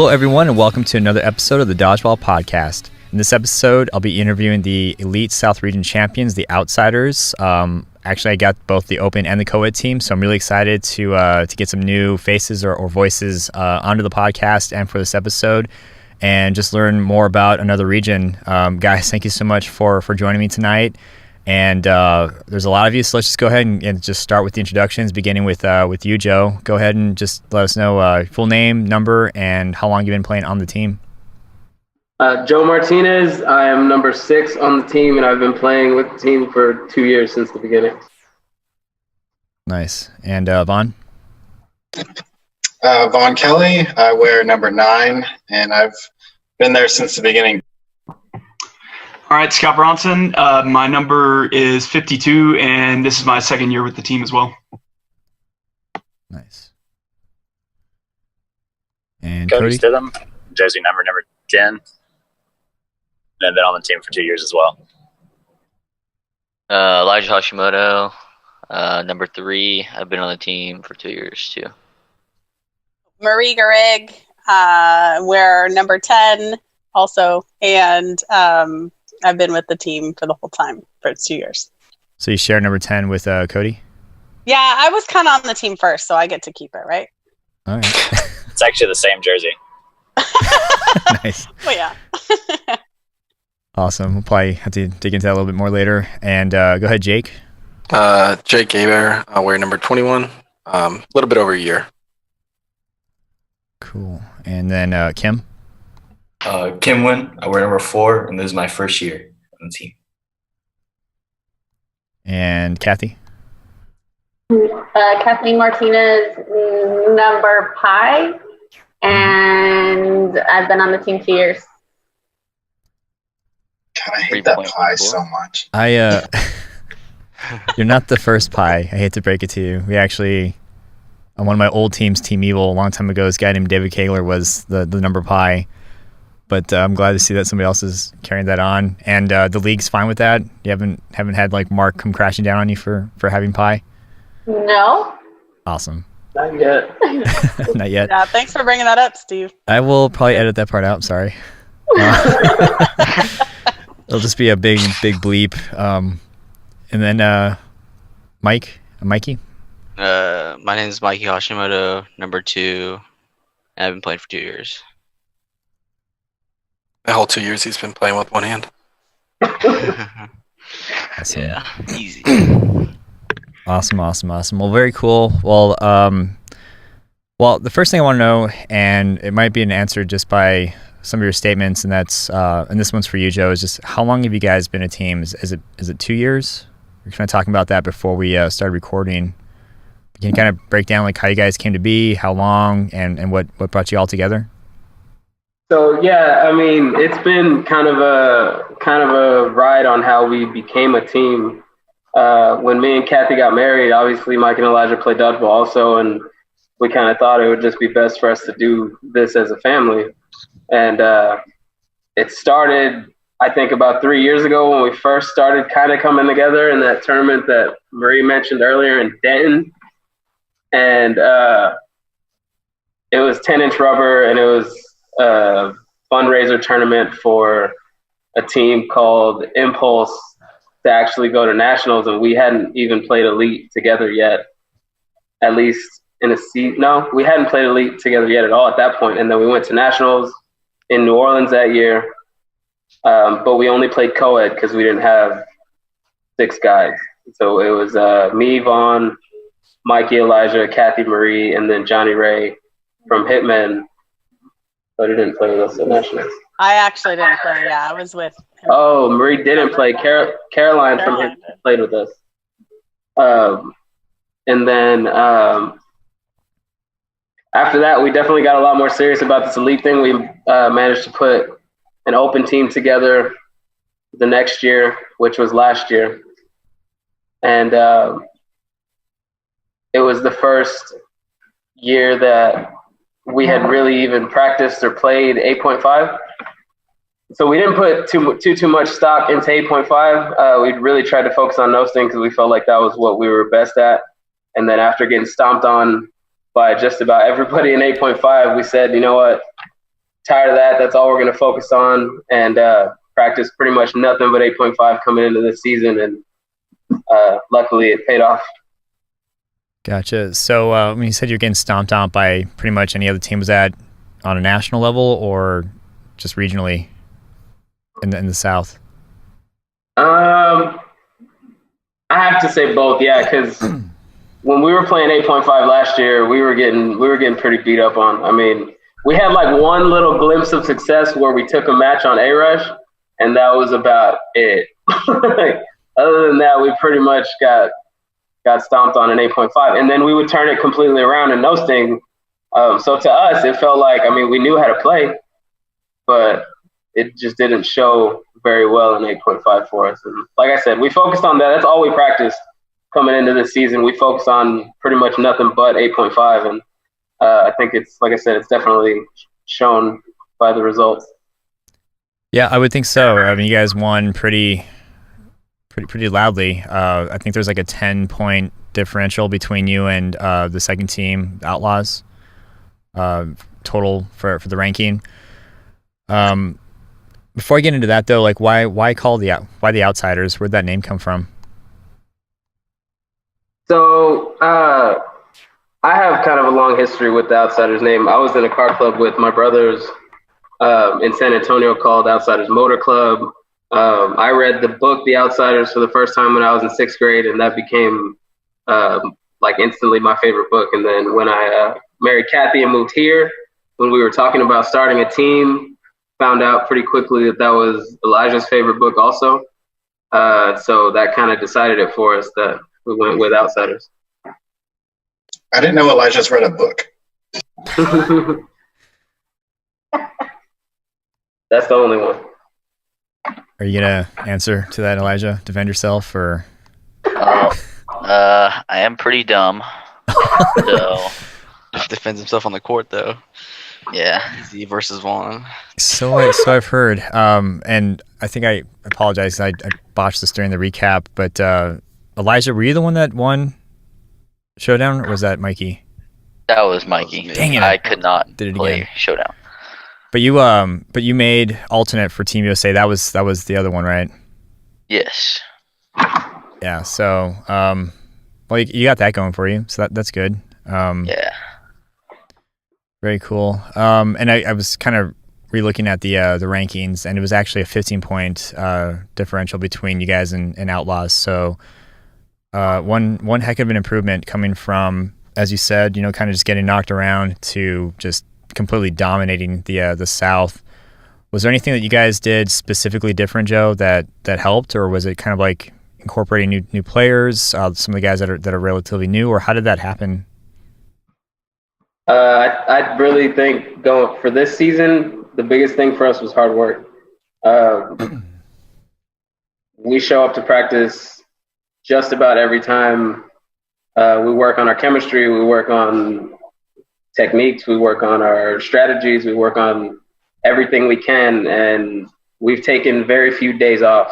Hello, everyone, and welcome to another episode of the Dodgeball podcast. In this episode, I'll be interviewing the Elite South Region champions, the Outsiders. Actually, I got both the Open and the Coed team, so I'm really excited to get some new faces or voices onto the podcast and for this episode, and just learn more about another region. Guys, thank you so much for joining me tonight. And there's a lot of you, so let's just go ahead and just start with the introductions, beginning with you, Joe. Go ahead and just let us know full name, number, and how long you've been playing on the team. Joe Martinez. I am number 6 on the team, and I've been playing with the team for 2 years since the beginning. Nice. And Vaughn? Vaughn Kelly. I wear number 9, and I've been there since the beginning. All right, Scott Bronson. My number is 52, and this is my second year with the team as well. Nice. And Cody Stidham, jersey number 10, and I've been on the team for 2 years as well. Elijah Hashimoto, number 3. I've been on the team for 2 years too. Marie Garrig, we're number 10 also, and I've been with the team for the whole time for 2 years. So you share number 10 with Cody? Yeah, I was kind of on the team first, so I get to keep it, right? All right. It's actually the same jersey. Nice. Well, yeah. Awesome. We'll probably have to dig into that a little bit more later. And go ahead, Jake. Jake Aber, I wear number 21, a little bit over a year. Cool. And then Kim? Kim Wynn, I wear number 4, and this is my first year on the team. And Kathy? Kathleen Martinez, number Pi, and I've been on the team 2 years. God, I hate that pie so much. You're not the first Pi. I hate to break it to you. We actually, on one of my old teams, Team Evil, a long time ago, this guy named David Kaler was the number Pi. But I'm glad to see that somebody else is carrying that on. And the league's fine with that? You haven't had like Mark come crashing down on you for having Pi? No. Awesome. Not yet. Not yet. Yeah, thanks for bringing that up, Steve. I will probably edit that part out. Sorry. It'll just be a big bleep. And then Mikey? My name is Mikey Hashimoto, number 2, and I've been playing for 2 years. The whole 2 years he's been playing with one hand. Awesome. Yeah, easy. Awesome. Well, very cool. Well, the first thing I want to know, and it might be an answer just by some of your statements, and that's and this one's for you, Joe, is just how long have you guys been a team? Is it 2 years? We were kind of talking about that before we started recording. Can you kind of break down like how you guys came to be, how long, and what brought you all together? So yeah, I mean, it's been kind of a ride on how we became a team. When me and Kathy got married, obviously Mike and Elijah played dodgeball also, and we kind of thought it would just be best for us to do this as a family. And it started, I think, about 3 years ago when we first started kind of coming together in that tournament that Marie mentioned earlier in Denton. And it was 10-inch rubber, and it was a fundraiser tournament for a team called Impulse to actually go to nationals, and we hadn't even played Elite together yet, at least in a season. No, we hadn't played Elite together yet at all at that point. And then we went to nationals in New Orleans that year, but we only played co-ed because we didn't have 6 guys. So it was me, Vaughn, Mikey, Elijah, Kathy, Marie, and then Johnny Ray from Hitmen, but he didn't play with us at nationals. I actually didn't play. Yeah, I was with him. Oh, Marie didn't play. Caroline from Hitmen played with us. And then after that, we definitely got a lot more serious about this Elite thing. We managed to put an open team together the next year, which was last year. And it was the first year that we had really even practiced or played 8.5. So we didn't put too much stock into 8.5. We really tried to focus on those things because we felt like that was what we were best at. And then after getting stomped on by just about everybody in 8.5, we said, you know what, tired of that. That's all we're going to focus on, and practice pretty much nothing but 8.5 coming into this season, and luckily it paid off. Gotcha. So when you said you're getting stomped out by pretty much any other team, was that on a national level or just regionally in the South? I have to say both, yeah, because when we were playing 8.5 last year, we were getting pretty beat up on. I mean, we had like one little glimpse of success where we took a match on A-Rush, and that was about it. Other than that, we pretty much got stomped on an 8.5, and then we would turn it completely around and no sting. So to us, it felt like, I mean, we knew how to play, but it just didn't show very well in 8.5 for us. And like I said, we focused on that. That's all we practiced coming into this season. We focused on pretty much nothing but 8.5, and I think it's, like I said, it's definitely shown by the results. Yeah, I would think so. I mean, you guys won pretty loudly. I think there's like a 10-point differential between you and the second team, Outlaws, total for the ranking. Before I get into that though, like why the Outsiders? Where'd that name come from? So I have kind of a long history with the Outsiders name. I was in a car club with my brothers in San Antonio called Outsiders Motor Club. I read the book The Outsiders for the first time when I was in 6th grade, and that became like instantly my favorite book. And then when I married Kathy and moved here, when we were talking about starting a team, found out pretty quickly that was Elijah's favorite book also. So that kind of decided it for us that we went with Outsiders. I didn't know Elijah's read a book. That's the only one. Are you gonna answer to that, Elijah? Defend yourself, or? I am pretty dumb. So Defends himself on the court though. yeah. Z versus 1. So I've heard, and I think I apologize. I botched this during the recap, but Elijah, were you the one that won Showdown, or was that Mikey? That was Mikey. Dang it! I could not did it play again. Showdown. But you made alternate for Team USA. That was the other one, right? Yes. Yeah. So, well, you got that going for you. So that's good. Yeah. Very cool. And I was kind of re-looking at the rankings, and it was actually a 15-point differential between you guys and Outlaws. So, one heck of an improvement coming from, as you said, kind of just getting knocked around to just completely dominating the South. Was there anything that you guys did specifically different, Joe, that helped, or was it kind of like incorporating new players, some of the guys that are relatively new, or how did that happen? I really think going for this season, the biggest thing for us was hard work. We show up to practice just about every time. We work on our chemistry, we work on techniques, we work on our strategies, we work on everything we can, and we've taken very few days off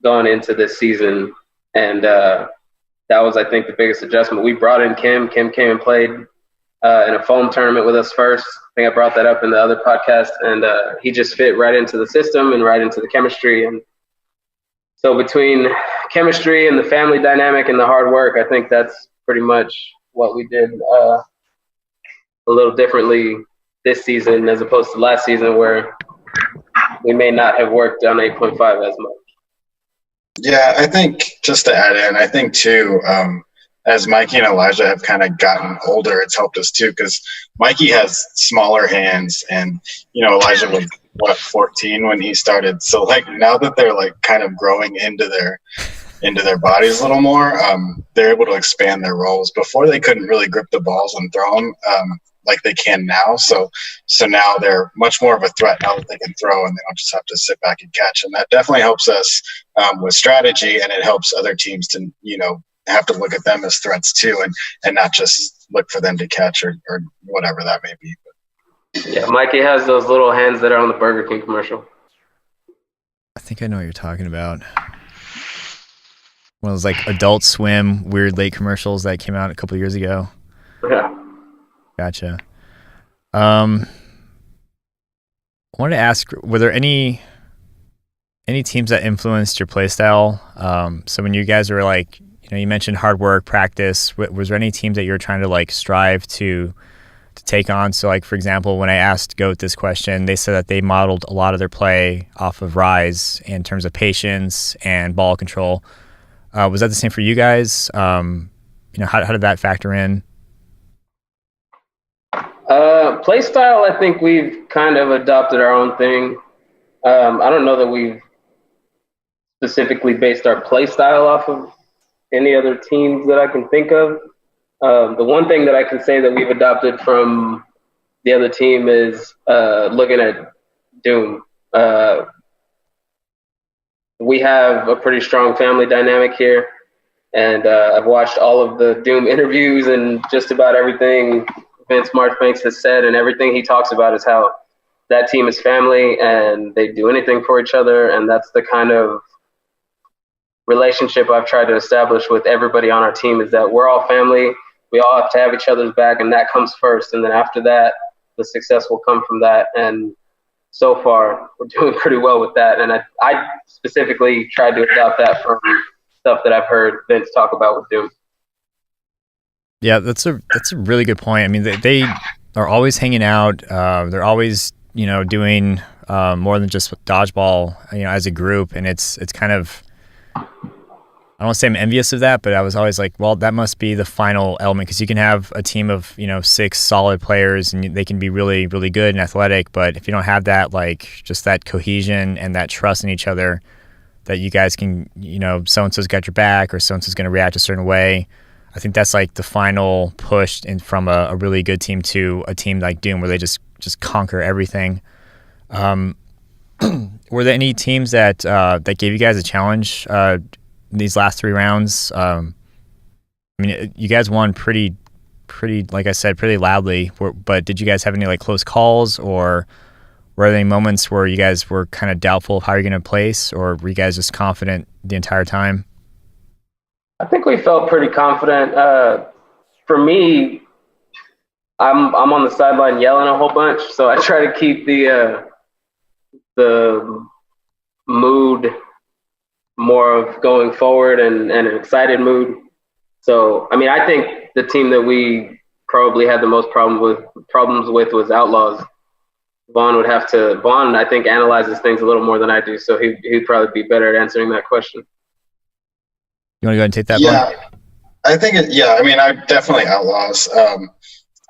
going into this season, and that was, I think, the biggest adjustment. We brought in Kim. Kim came and played in a foam tournament with us first. I think I brought that up in the other podcast, and he just fit right into the system and right into the chemistry. And so between chemistry and the family dynamic and the hard work, I think that's pretty much what we did a little differently this season as opposed to last season, where we may not have worked on 8.5 as much. Yeah, I think just to add in, I think too, as Mikey and Elijah have kind of gotten older, it's helped us too, because Mikey has smaller hands, and Elijah was 14 when he started. So like now that they're like kind of growing into their bodies a little more, they're able to expand their roles. Before they couldn't really grip the balls and throw them like they can now. So now they're much more of a threat now that they can throw, and they don't just have to sit back and catch. And that definitely helps us with strategy, and it helps other teams to have to look at them as threats too, and not just look for them to catch or whatever that may be. Yeah, Mikey has those little hands that are on the Burger King commercial. I think I know what you're talking about. One of those like Adult Swim weird late commercials that came out a couple of years ago. Yeah. Gotcha. wanted to ask, were there any teams that influenced your play style? So when you guys were like, you mentioned hard work, practice, was there any teams that you were trying to like strive to take on? So like, for example, when I asked GOAT this question, they said that they modeled a lot of their play off of Rise in terms of patience and ball control. Was that the same for you guys? How did that factor in? Play style, I think we've kind of adopted our own thing. I don't know that we've specifically based our play style off of any other teams that I can think of. The one thing that I can say that we've adopted from the other team is looking at Doom. We have a pretty strong family dynamic here, and I've watched all of the Doom interviews, and just about everything Vince Marchbanks has said, and everything he talks about is how that team is family and they do anything for each other, and that's the kind of relationship I've tried to establish with everybody on our team, is that we're all family. We all have to have each other's back, and that comes first. And then after that, the success will come from that. And so far, we're doing pretty well with that. And I specifically tried to adopt that from stuff that I've heard Vince talk about with Doom. Yeah, that's a really good point. I mean, they are always hanging out. They're always, doing more than just dodgeball, as a group. And it's kind of, I don't want to say I'm envious of that, but I was always like, well, that must be the final element, because you can have a team of 6 solid players and they can be really, really good and athletic, but if you don't have that, like, just that cohesion and that trust in each other, that you guys can, so and so's got your back, or so and so's going to react a certain way. I think that's like the final push from a really good team to a team like Doom, where they just conquer everything. Were there any teams that gave you guys a challenge these last 3 rounds? You guys won pretty, like I said, pretty loudly. But did you guys have any like close calls, or were there any moments where you guys were kind of doubtful of how you're going to place, or were you guys just confident the entire time? I think we felt pretty confident. For me, I'm on the sideline yelling a whole bunch, so I try to keep the mood more of going forward and an excited mood. So, I think the team that we probably had the most problems with was Outlaws. Vaughn, I think, analyzes things a little more than I do, so he'd probably be better at answering that question. You want to go ahead and take that? Yeah, I think I definitely Outlaws.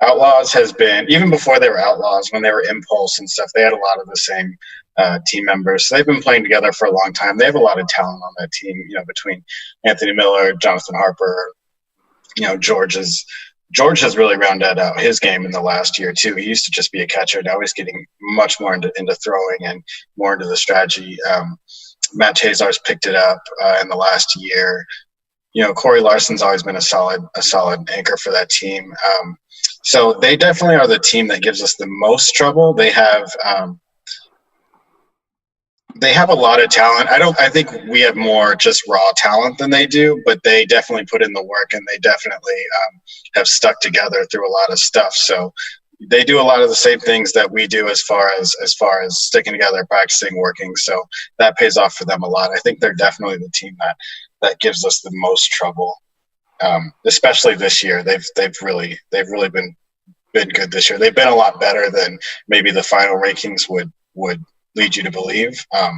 Outlaws has been, even before they were Outlaws, when they were Impulse and stuff, they had a lot of the same team members. So they've been playing together for a long time. They have a lot of talent on that team, between Anthony Miller, Jonathan Harper. George has really rounded out his game in the last year too. He used to just be a catcher. Now he's getting much more into throwing and more into the strategy. Matt Tazar's picked it up in the last year. Corey Larson's always been a solid anchor for that team. So they definitely are the team that gives us the most trouble. They have a lot of talent. I think we have more just raw talent than they do, but they definitely put in the work, and they definitely have stuck together through a lot of stuff. So they do a lot of the same things that we do as far as sticking together, practicing, working. So that pays off for them a lot. I think they're definitely the team that gives us the most trouble, especially this year. They've really been good this year. They've been a lot better than maybe the final rankings would lead you to believe. That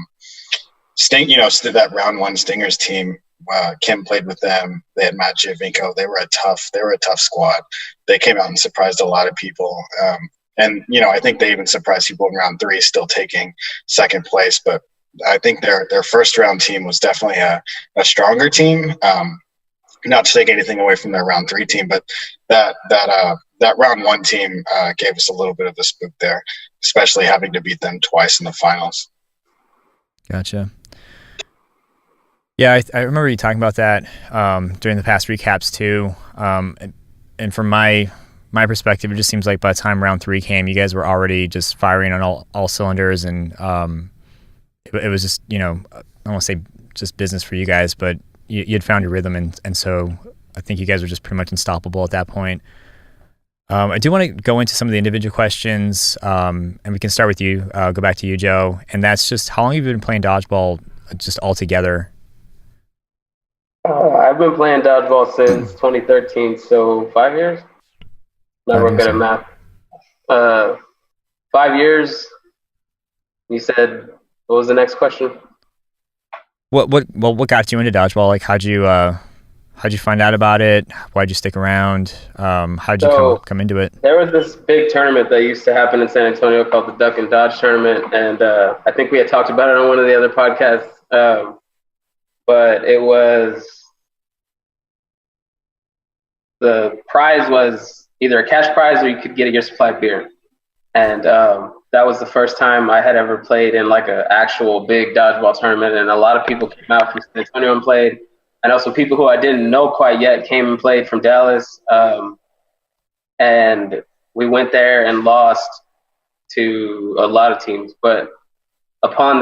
round 1 Stingers team, Kim played with them. They had Matt Giovinco. They were a tough squad. They came out and surprised a lot of people. And I think they even surprised people in round 3, still taking second place. But I think their first round team was definitely a stronger team. Not to take anything away from their round 3 team, but that round 1 team gave us a little bit of a spook there, especially having to beat them twice in the finals. Gotcha. Yeah, I remember you talking about that during the past recaps too. And from my perspective, it just seems like by the time round 3 came, you guys were already just firing on all cylinders, and it was just, I don't want to say just business for you guys, but you had found your rhythm, and so I think you guys were just pretty much unstoppable at that point. I do want to go into some of the individual questions, and we can start with you. Go back to you, Joe. And that's just how long have you been playing dodgeball just all together? I've been playing dodgeball since 2013, so 5 years. Not real good at math. 5 years. You said, what was the next question? What got you into dodgeball? Like, how'd you find out about it? Why'd you stick around? How'd you come into it? There was this big tournament that used to happen in San Antonio called the Duck and Dodge tournament, and I think we had talked about it on one of the other podcasts. But it was, the prize was either a cash prize or you could get a year's supply of beer. And that was the first time I had ever played in like an actual big dodgeball tournament, and a lot of people came out from San Antonio and played. And also people who I didn't know quite yet came and played from Dallas. And we went there and lost to a lot of teams. But upon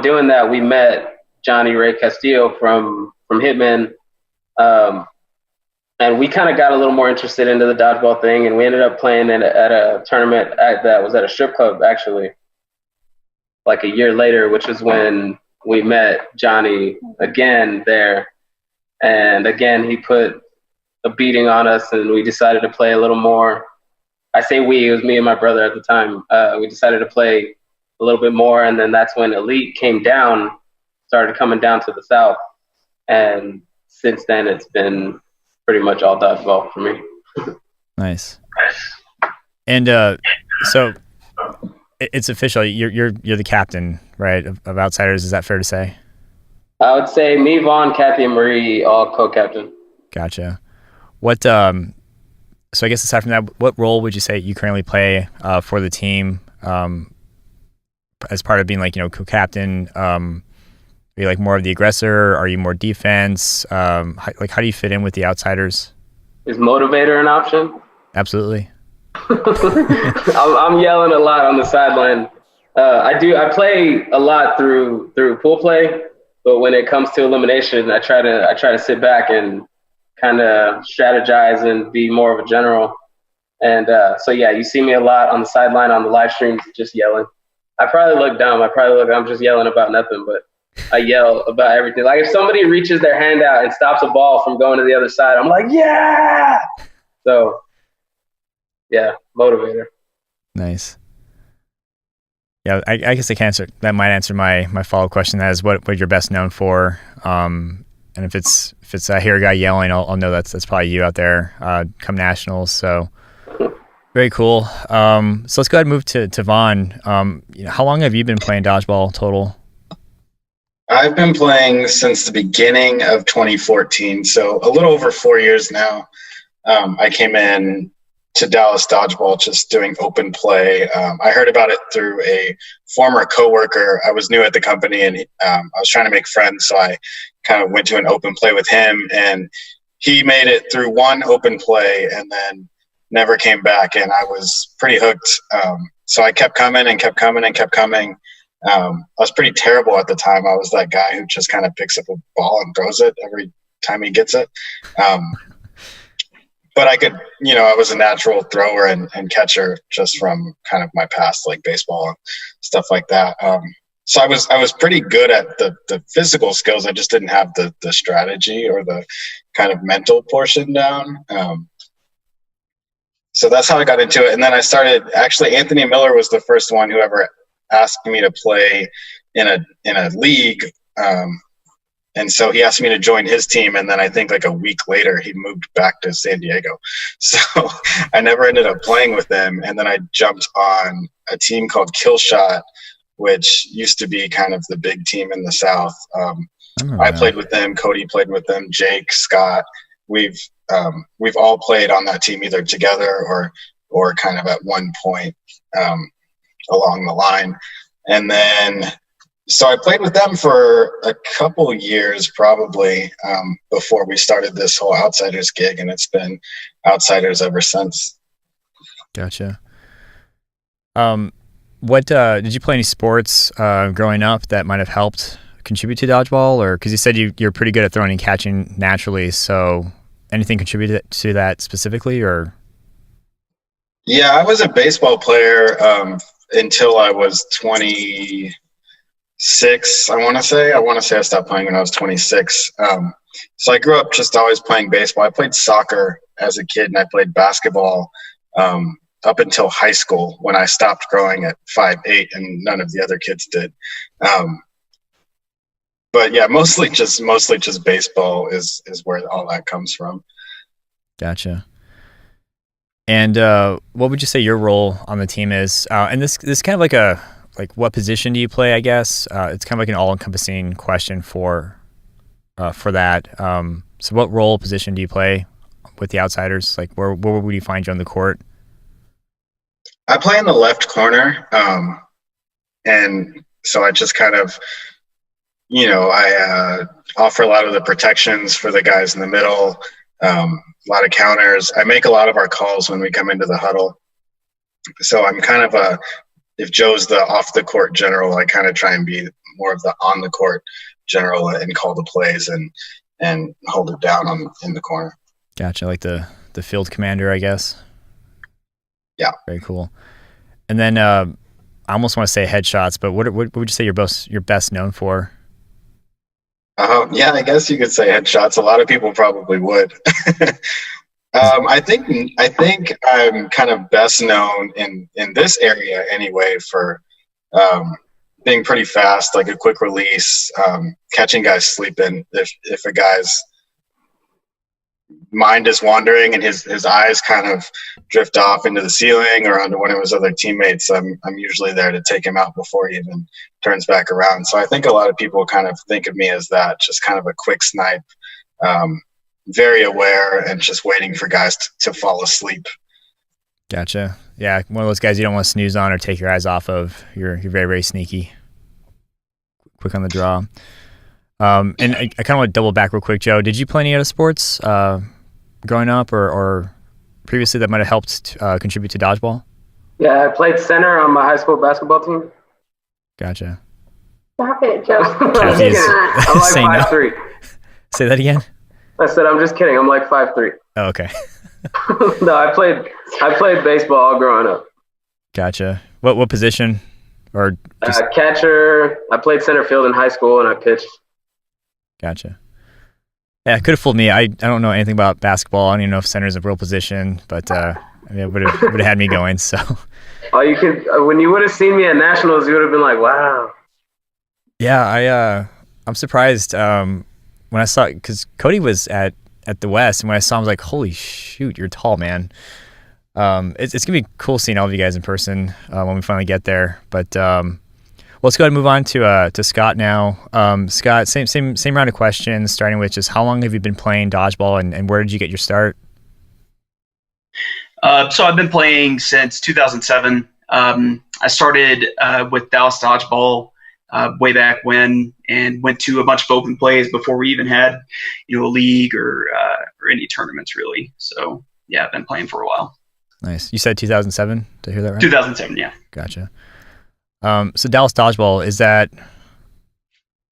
doing that, we met Johnny Ray Castillo from Hitman. And we kind of got a little more interested into the dodgeball thing. And we ended up playing at a tournament that was at a strip club, actually, like a year later, which is when we met Johnny again there. And again, he put a beating on us, and we decided to play a little more. I say we, it was me and my brother at the time. We decided to play a little bit more, and then that's when Elite started coming down to the south. And since then, it's been pretty much all dodgeball for me. Nice. And so it's official. You're the captain, right, of Outsiders. Is that fair to say? I would say me, Vaughn, Kathy, and Marie all co-captain. Gotcha. What? So I guess aside from that, what role would you say you currently play for the team as part of being like co-captain? Are you like more of the aggressor? Are you more defense? How do you fit in with the Outsiders? Is motivator an option? Absolutely. I'm yelling a lot on the sideline. I play a lot through pool play. But when it comes to elimination, I try to sit back and kind of strategize and be more of a general. And so yeah, you see me a lot on the sideline on the live streams, just yelling. I probably look dumb. I'm just yelling about nothing, but I yell about everything. Like if somebody reaches their hand out and stops a ball from going to the other side, I'm like, yeah. So yeah, motivator. Nice. Yeah, I guess that might answer my follow-up question. That is what you're best known for. And if it's I hear a guy yelling, I'll know that's probably you out there come nationals. So very cool. So let's go ahead and move to Vaughn. How long have you been playing dodgeball total? I've been playing since the beginning of 2014, so a little over 4 years now. I came in to Dallas Dodgeball just doing open play. I heard about it through a former coworker. I was new at the company, and I was trying to make friends, so I kind of went to an open play with him, and he made it through one open play and then never came back, and I was pretty hooked. So I kept coming and kept coming and kept coming. I was pretty terrible at the time. I was that guy who just kind of picks up a ball and throws it every time he gets it. But I could, I was a natural thrower and catcher just from kind of my past, like baseball and stuff like that. So I was pretty good at the physical skills. I just didn't have the strategy or the kind of mental portion down. So that's how I got into it. And then I started, actually, Anthony Miller was the first one who ever asked me to play in a league. And so he asked me to join his team, and then I think like a week later he moved back to San Diego. So I never ended up playing with them. And then I jumped on a team called Killshot, which used to be kind of the big team in the South. I played with them. Cody played with them. Jake, Scott. We've all played on that team either together or kind of at one point along the line. And then so I played with them for a couple years probably before we started this whole Outsiders gig, and it's been Outsiders ever since. Gotcha. What did you play any sports growing up that might have helped contribute to dodgeball, or because you said you're pretty good at throwing and catching naturally, so anything contributed to that specifically, or? Yeah, I was a baseball player until I was 26. I want to say I stopped playing when I was 26. So I grew up just always playing baseball. I played soccer as a kid, and I played basketball up until high school when I stopped growing at 5'8", and none of the other kids did. But yeah, mostly just baseball is where all that comes from. Gotcha. And what would you say your role on the team is? And this kind of like what position do you play? I guess it's kind of like an all-encompassing question for that. So what role position do you play with the Outsiders? Like where would you find you on the court? I play in the left corner, and so I just kind of, I offer a lot of the protections for the guys in the middle. A lot of counters. I make a lot of our calls when we come into the huddle. So I'm kind of if Joe's the off the court general, I kind of try and be more of the on the court general and call the plays and hold it down in the corner. Gotcha, like the field commander, I guess. Yeah. Very cool. And then I almost want to say headshots, but what would you say you're best known for? Yeah, I guess you could say headshots. A lot of people probably would. I think I'm kind of best known in this area anyway for being pretty fast, like a quick release, catching guys sleeping. If a guy's mind is wandering and his eyes kind of drift off into the ceiling or onto one of his other teammates, I'm usually there to take him out before he even turns back around. So I think a lot of people kind of think of me as that, just kind of a quick snipe, very aware and just waiting for guys to fall asleep. Gotcha. Yeah, one of those guys you don't want to snooze on or take your eyes off of. You're very, very sneaky, quick on the draw. And I kind of want to double back real quick, Joe. Did you play any other sports growing up or previously that might have helped contribute to dodgeball? Yeah, I played center on my high school basketball team. Gotcha. Stop it, Joe. Kathy is I'm like saying 5'3". no. Say that again? I said, I'm just kidding. I'm like 5'3". Oh, okay. No, I played baseball growing up. Gotcha. What position? Or just... catcher. I played center field in high school, and I pitched. Gotcha. Yeah, it could have fooled me. I don't know anything about basketball. I don't even know if center is a real position, but it would have had me going. So. Oh, you could. When you would have seen me at nationals, you would have been like, "Wow." Yeah, I'm surprised when I saw, because Cody was at the West, and when I saw him, I was like, "Holy shoot, you're tall, man." It's gonna be cool seeing all of you guys in person when we finally get there. But let's go ahead and move on to Scott now. Scott, same round of questions, starting with just how long have you been playing dodgeball, and where did you get your start? So I've been playing since 2007. I started with Dallas Dodgeball way back when, and went to a bunch of open plays before we even had, a league or any tournaments really. So yeah, I've been playing for a while. Nice. You said 2007. Did I hear that right? 2007, yeah. Gotcha. So Dallas Dodgeball, is that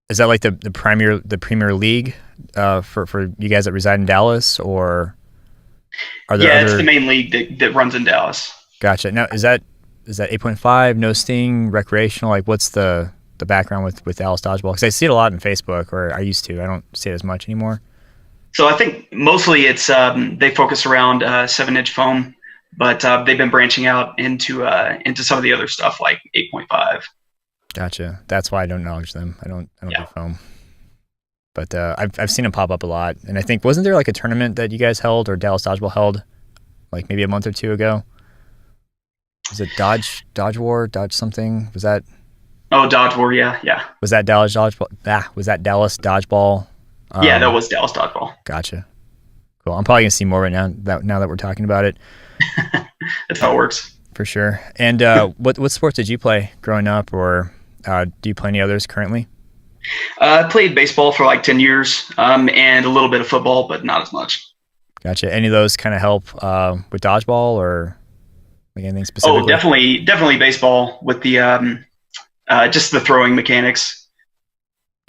like the premier league for you guys that reside in Dallas, or are there other... it's the main league that runs in Dallas. Gotcha. Now is that 8.5, no sting, recreational? Like what's the background with Dallas Dodgeball? Because I see it a lot on Facebook, or I used to. I don't see it as much anymore. So I think mostly it's they focus around 7-inch foam, but they've been branching out into some of the other stuff like 8.5. Gotcha. That's why I don't acknowledge them. I don't do foam. But I've seen them pop up a lot, and I think, wasn't there like a tournament that you guys held, or Dallas Dodgeball held, like maybe a month or two ago? Was it Dodge War, Dodge something? Was that? Oh, Dodge War, yeah. Was that Dallas Dodgeball? Was that Dallas Dodgeball? Yeah, that was Dallas Dodgeball. Gotcha. Cool. I'm probably gonna see more right now that we're talking about it. That's how it works. For sure. And what sports did you play growing up, or do you play any others currently? I played baseball for like 10 years, and a little bit of football, but not as much. Gotcha. Any of those kind of help with dodgeball, or like anything specific? Oh, definitely baseball with the just the throwing mechanics.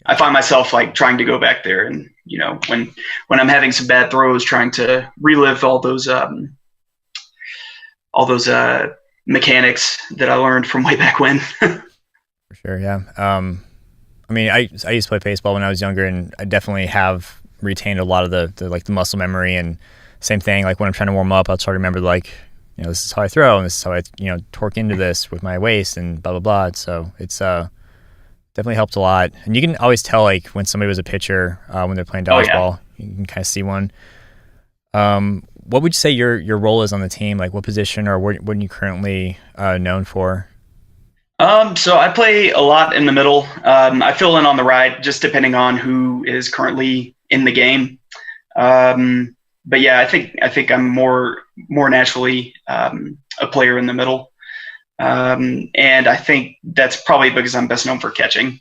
I find myself like trying to go back there, and when I'm having some bad throws, trying to relive all those all those mechanics that I learned from way back when. For sure, yeah. I mean, I used to play baseball when I was younger, and I definitely have retained a lot of the muscle memory. And same thing, like when I'm trying to warm up, I'll try to remember this is how I throw, and this is how I torque into this with my waist, and blah blah blah. So it's definitely helped a lot. And you can always tell like when somebody was a pitcher when they're playing dodgeball. You can kind of see one. What would you say your role is on the team? Like what position or what are you currently known for? So I play a lot in the middle. I fill in on the right, just depending on who is currently in the game. But yeah, I think I'm more naturally a player in the middle. And I think that's probably because I'm best known for catching.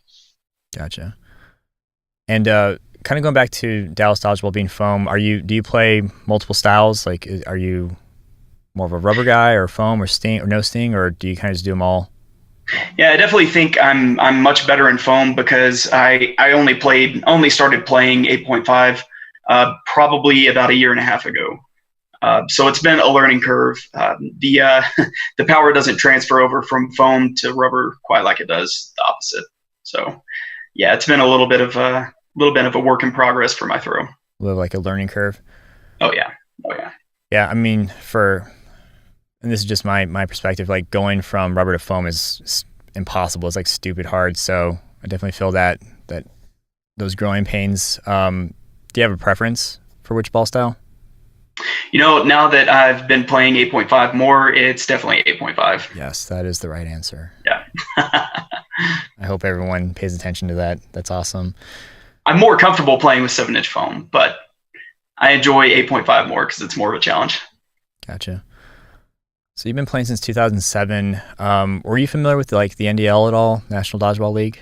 Gotcha. And kind of going back to Dallas Dodgeball being foam, do you play multiple styles? Like, are you more of a rubber guy or foam or sting or no sting, or do you kind of just do them all? Yeah, I definitely think I'm much better in foam because I only started playing 8.5 probably about a year and a half ago. So it's been a learning curve. The power doesn't transfer over from foam to rubber quite like it does the opposite. So yeah, it's been a little bit of a work in progress for my throw. A little like a learning curve. Oh yeah. Yeah, I mean, and this is just my perspective, like going from rubber to foam is impossible. It's like stupid hard. So I definitely feel that those growing pains. Do you have a preference for which ball style? Now that I've been playing 8.5 more, it's definitely 8.5. Yes, that is the right answer. Yeah. I hope everyone pays attention to that. That's awesome. I'm more comfortable playing with 7-inch foam, but I enjoy 8.5 more because it's more of a challenge. Gotcha. So you've been playing since 2007. Were you familiar with the NDL at all, National Dodgeball League?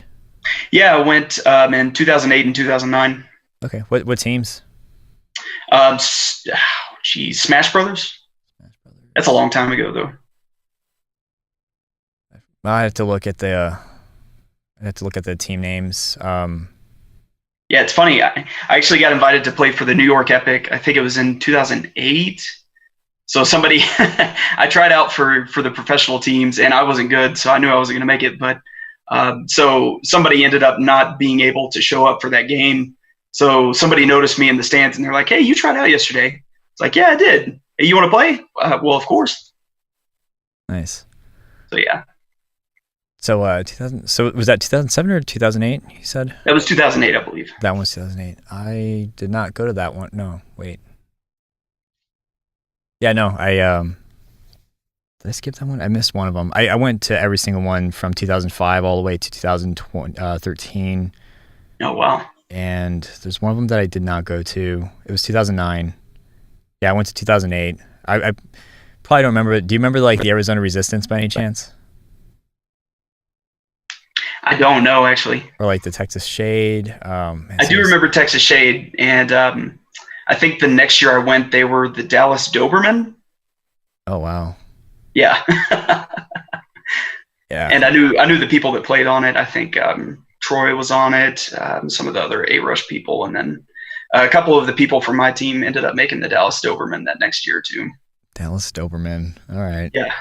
Yeah, I went in 2008 and 2009. Okay. What teams? Smash Brothers. That's a long time ago, though. I have to look at the team names. Yeah, it's funny. I actually got invited to play for the New York Epic. I think it was in 2008. So I tried out for the professional teams, and I wasn't good, so I knew I wasn't going to make it. But so somebody ended up not being able to show up for that game. So somebody noticed me in the stands, and they're like, "Hey, you tried out yesterday." It's like, "Yeah, I did. Hey, you want to play?" Well, of course. Nice. So yeah. So So was that 2007 or 2008? You said that was 2008, I believe. That one was 2008. I did not go to that one. No, wait. Yeah, no, did I skip that one? I missed one of them. I went to every single one from 2005 all the way to 2013. Oh, wow. And there's one of them that I did not go to. It was 2009. Yeah, I went to 2008. I probably don't remember it. Do you remember the Arizona Resistance by any chance? I don't know, actually. Or the Texas Shade. I do remember Texas Shade, and I think the next year I went, they were the Dallas Doberman. Oh, wow. Yeah. Yeah. And I knew the people that played on it. I think Troy was on it, some of the other A-Rush people, and then a couple of the people from my team ended up making the Dallas Doberman that next year too. Dallas Doberman. All right. Yeah.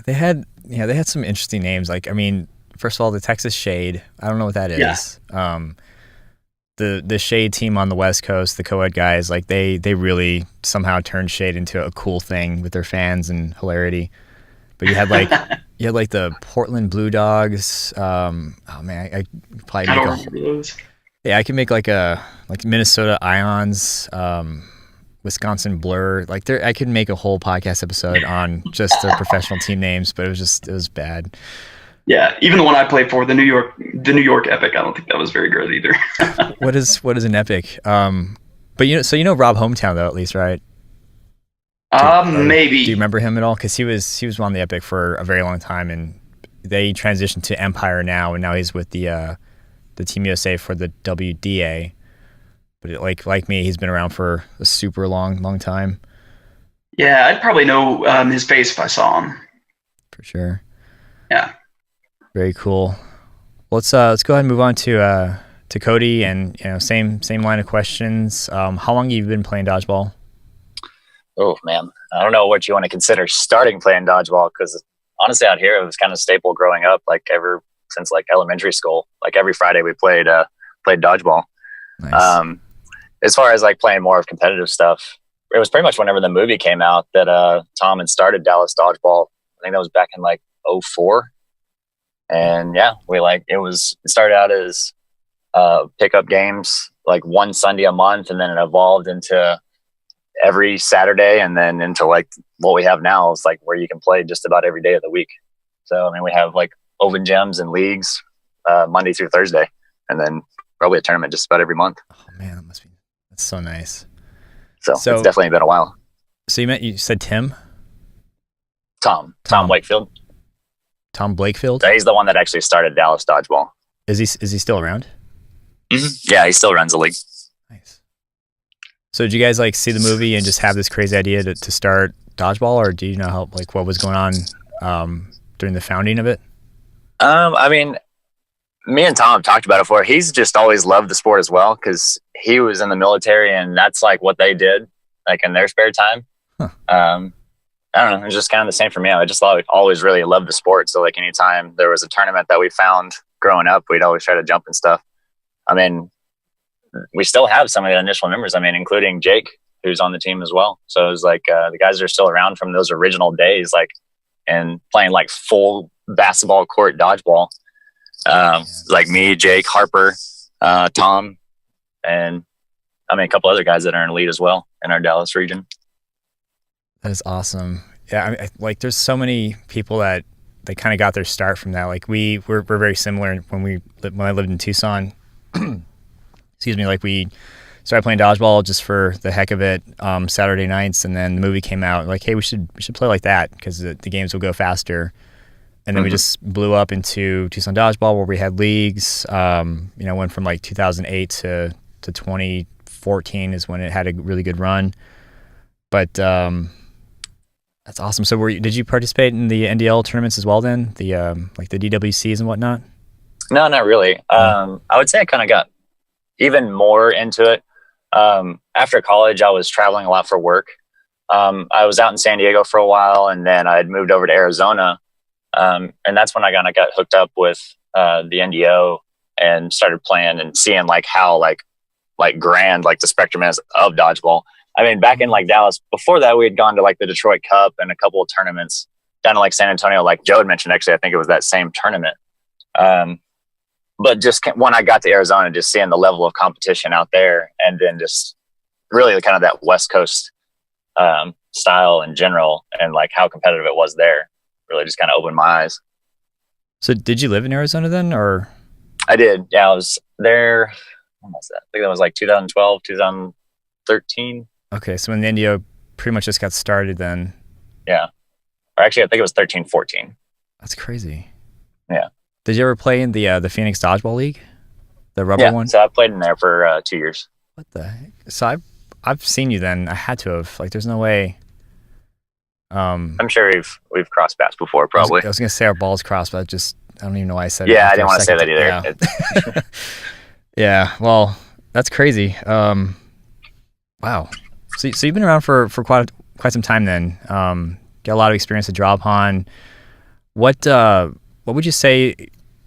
They had some interesting names. First of all, the Texas Shade. I don't know what that is. Yeah. The Shade team on the West Coast, the Coed guys, they really somehow turned Shade into a cool thing with their fans and hilarity. But you had the Portland Blue Dogs. Oh man, I probably I don't remember those. Yeah, I could make like Minnesota Ions, Wisconsin Blur. I could make a whole podcast episode on just the professional team names, but it was bad. Yeah, even the one I played for, the New York Epic, I don't think that was very good either. What is an Epic? But you know Rob Hometown though, at least, right? Maybe. Do you remember him at all? Because he was on the Epic for a very long time, and they transitioned to Empire now, and now he's with the Team USA for the WDA. But like me, he's been around for a super long time. Yeah, I'd probably know his face if I saw him. For sure. Yeah. Very cool. Let's go ahead and move on to Cody, and same line of questions. How long have you been playing dodgeball? Oh man, I don't know what you want to consider starting playing dodgeball, because honestly out here it was kind of staple growing up, like ever since like elementary school. Like every Friday we played dodgeball. Nice. As far as like playing more of competitive stuff, it was pretty much whenever the movie came out that Tom had started Dallas Dodgeball. I think that was back in like '04. And yeah, it started out as pickup games like one Sunday a month, and then it evolved into every Saturday, and then into like what we have now is like where you can play just about every day of the week. So I mean, we have like open gyms and leagues Monday through Thursday, and then probably a tournament just about every month. Oh man, that's so nice. So it's definitely been a while. So you said Tim? Tom Wakefield. Tom Blakefield? So he's the one that actually started Dallas Dodgeball. Is he still around? Mm-hmm. Yeah, he still runs the league. Nice. So did you guys like see the movie and just have this crazy idea to start dodgeball, or do you know how like what was going on during the founding of it? I mean, me and Tom have talked about it before. He's just always loved the sport as well, because he was in the military and that's like what they did, like in their spare time. Huh. I don't know. It's just kind of the same for me. I just always really loved the sport. So like anytime there was a tournament that we found growing up, we'd always try to jump and stuff. I mean, we still have some of the initial members. I mean, including Jake, who's on the team as well. So it was like the guys are still around from those original days, like, and playing like full basketball court dodgeball. Like me, Jake, Harper, Tom, and I mean a couple other guys that are in elite as well in our Dallas region. That is awesome. Yeah, I mean, like there's so many people that they kind of got their start from that. Like we're very similar when I lived in Tucson. Excuse me. Like we started playing dodgeball just for the heck of it Saturday nights, and then the movie came out. Like, hey, we should play like that because the games will go faster. And then we just blew up into Tucson Dodgeball, where we had leagues. Went from like 2008 to 2014 is when it had a really good run. But that's awesome. So did you participate in the NDL tournaments as well then? The like the DWCs and whatnot? No, not really. I would say I kind of got even more into it. After college, I was traveling a lot for work. I was out in San Diego for a while, and then I had moved over to Arizona. And that's when I kind of got hooked up with the NDO and started playing and seeing like how like grand like the spectrum is of dodgeball. I mean, back in like Dallas, before that we had gone to like the Detroit Cup and a couple of tournaments down in like San Antonio, like Joe had mentioned. Actually, I think it was that same tournament. But just when I got to Arizona, just seeing the level of competition out there, and then just really kind of that West Coast style in general, and like how competitive it was there, really just kind of opened my eyes. So did you live in Arizona then, or? I did. Yeah, I was there. When was that? I think that was like 2012, 2013. Okay, so when the NDO pretty much just got started then. Yeah. Or actually, I think it was 13, 14. That's crazy. Yeah. Did you ever play in the Phoenix Dodgeball League? The rubber one? So I played in there for 2 years. What the heck? So I've seen you then. I had to have. Like, there's no way. I'm sure we've crossed paths before, probably. I was going to say our balls crossed, but I don't even know why I said it. Yeah, I didn't want to say that either. Yeah. Yeah, well, that's crazy. Wow. So you've been around for quite some time then. Got a lot of experience at Drawupon. What would you say,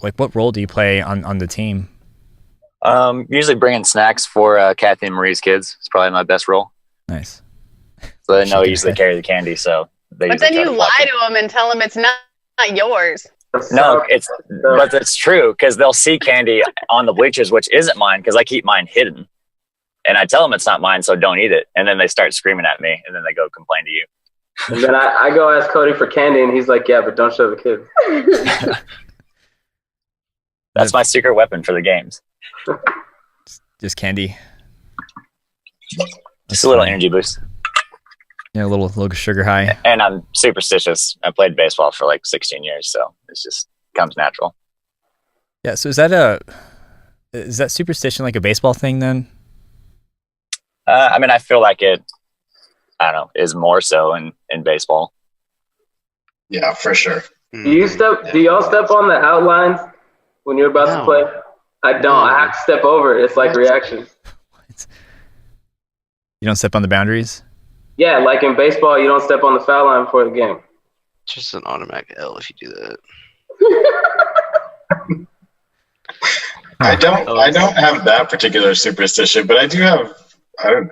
like what role do you play on the team? Usually bringing snacks for Kathy and Marie's kids. It's probably my best role. Nice. So they know I usually carry the candy, so they But then you lie to them and tell them it's not yours. No, but it's true, because they'll see candy on the bleachers, which isn't mine, because I keep mine hidden. And I tell them it's not mine, so don't eat it. And then they start screaming at me, and then they go complain to you. And then I go ask Cody for candy, and he's like, yeah, but don't show the kids. That's my secret weapon for the games. Just candy. Just a little energy boost. Yeah, a little sugar high. And I'm superstitious. I played baseball for like 16 years, so it just comes natural. Yeah, so is that superstition like a baseball thing then? I mean, I feel like it, I don't know, is more so in baseball. Yeah, for sure. Do y'all step on the outlines when you're about to play? I don't. I have to step over it. It's like reaction. What? You don't step on the boundaries? Yeah, like in baseball, you don't step on the foul line before the game. It's just an automatic L if you do that. I don't have that particular superstition, but I do have. And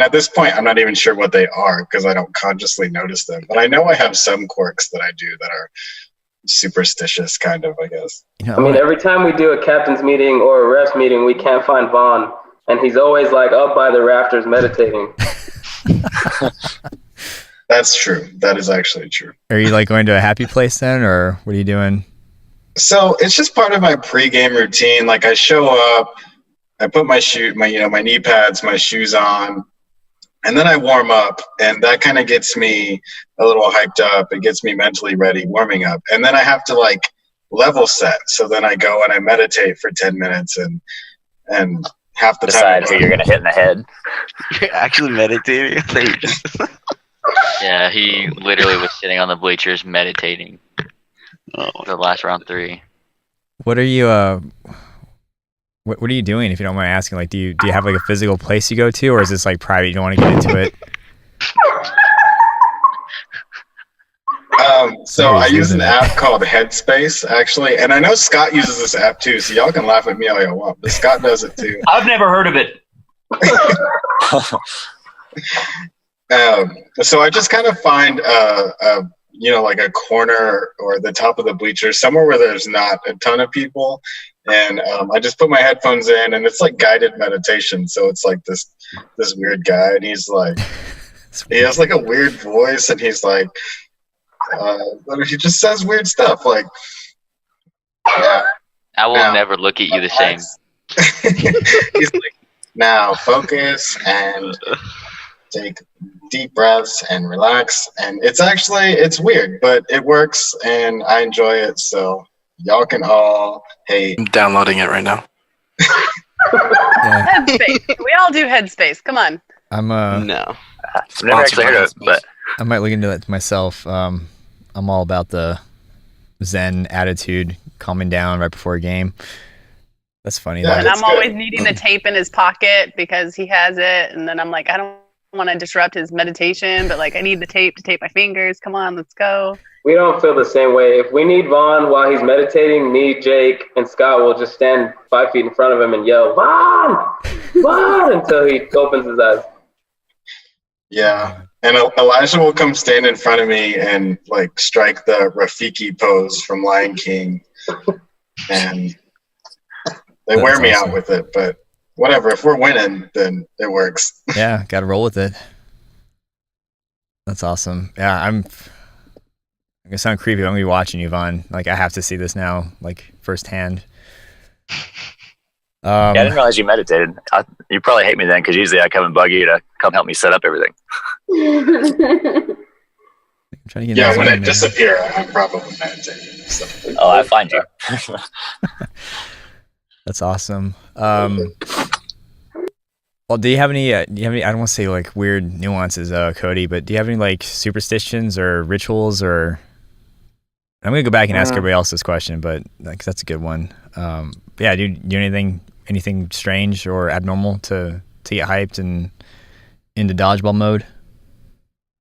at this point, I'm not even sure what they are because I don't consciously notice them. But I know I have some quirks that I do that are superstitious, kind of, I guess. I mean, every time we do a captain's meeting or a refs meeting, we can't find Vaughn, and he's always like up by the rafters meditating. That's true. That is actually true. Are you like going to a happy place then, or what are you doing? So it's just part of my pregame routine. Like I show up, I put my knee pads, my shoes on, and then I warm up, and that kind of gets me a little hyped up. It gets me mentally ready, warming up, and then I have to like level set. So then I go and I meditate for 10 minutes, and half the decide time who you're gonna hit in the head. You're actually meditating. Yeah, he literally was sitting on the bleachers meditating. The last round 3. What are you what are you doing, if you don't mind asking? Like, do you have like a physical place you go to, or is this like private? You don't want to get into it? So I use an app called Headspace, actually, and I know Scott uses this app too. So y'all can laugh at me all you want, but Scott does it too. I've never heard of it. So I just kind of find like a corner or the top of the bleachers, somewhere where there's not a ton of people. And I just put my headphones in, and it's like guided meditation. So it's like this weird guy, and he's like, he has like a weird voice, and he's like, he just says weird stuff. Like, yeah, I will never look at you the same. He's like, now focus and take deep breaths and relax. And it's weird, but it works, and I enjoy it. So y'all can all hate. I'm downloading it right now. Headspace. We all do Headspace. Come on. No. I've never actually heard of it, but I might look into that myself. I'm all about the Zen attitude, calming down right before a game. That's funny. Yeah, And I'm always needing the tape in his pocket because he has it, and then I'm like, I don't want to disrupt his meditation, but like I need the tape to tape my fingers. Come on, let's go. We don't feel the same way. If we need Vaughn while he's meditating, me, Jake, and Scott will just stand 5 feet in front of him and yell, Vaughn! Vaughn! until he opens his eyes. Yeah. And Elijah will come stand in front of me and like strike the Rafiki pose from Lion King. And they wear me out with it, but whatever. If we're winning, then it works. Yeah, got to roll with it. That's awesome. Yeah, I'm gonna sound creepy. I'm gonna be watching you, Vaughn. Like, I have to see this now, like firsthand. I didn't realize you meditated. You probably hate me then, because usually I come and bug you to come help me set up everything. I'm trying to get Yeah, when I disappear, I'm probably meditating. So. Oh, I find you. That's awesome. Well, do you have any? I don't want to say like weird nuances, Cody, but do you have any like superstitions or rituals? Or I'm gonna go back and ask everybody else this question, but like that's a good one. Yeah, do you do anything strange or abnormal to get hyped and into dodgeball mode?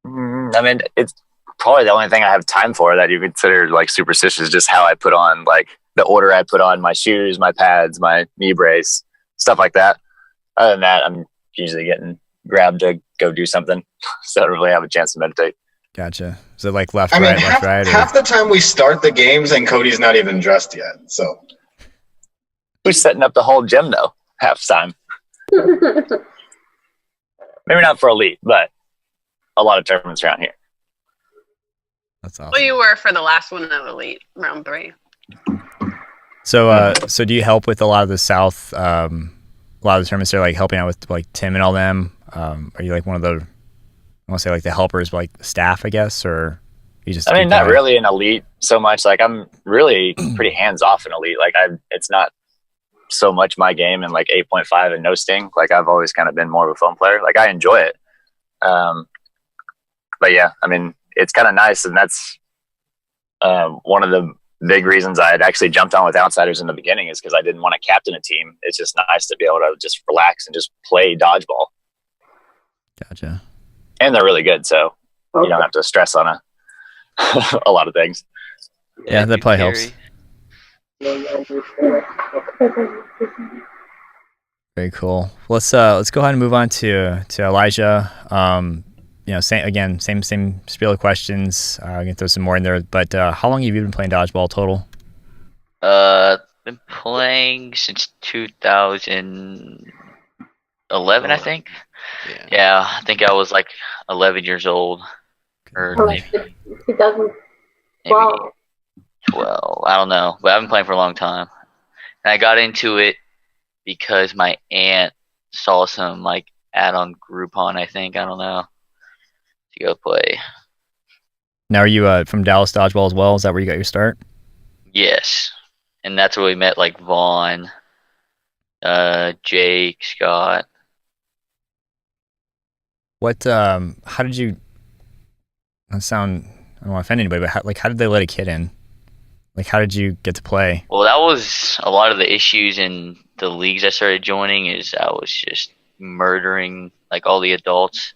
I mean, it's probably the only thing I have time for that you consider like superstitious, just how I put on, like the order I put on my shoes, my pads, my knee brace, stuff like that. Other than that, I'm usually getting grabbed to go do something, so I don't really have a chance to meditate. Gotcha. Is it like left, right, left, right? Half the time we start the games and Cody's not even dressed yet. So we're setting up the whole gym though, half the time. Maybe not for elite, but a lot of tournaments around here. That's awesome. Well, you were for the last one of Elite, round 3. So, so do you help with a lot of the South? A lot of the tournaments are like helping out with like Tim and all them. Are you like one of the, I want to say like the helpers, but like the staff, I guess, or you just? I mean, not really an elite so much. Like I'm really pretty hands off in elite. Like it's not so much my game in like 8.5 and no sting. Like I've always kind of been more of a phone player. Like I enjoy it. But yeah, I mean, it's kind of nice, and that's one of the big reasons I had actually jumped on with Outsiders in the beginning is because I didn't want to captain a team. It's just nice to be able to just relax and just play dodgeball. Gotcha. and they're really good. So you don't have to stress on a lot of things. Yeah, that probably helps. Very cool. Let's go ahead and move on to Elijah. Same spiel of questions. I can throw some more in there. But how long have you been playing dodgeball total? Been playing since 2011, I think. Yeah, I think I was like 11 years old, or maybe 2012. 12. I don't know, but I've been playing for a long time. And I got into it because my aunt saw some like ad on Groupon, I think. I don't know, to go play. Now, are you from Dallas Dodgeball as well? Is that where you got your start? Yes, and that's where we met, like Vaughn, Jake, Scott. What? How did you? I don't want to offend anybody, but how did they let a kid in? Like, how did you get to play? Well, that was a lot of the issues in the leagues I started joining. Is I was just murdering like all the adults,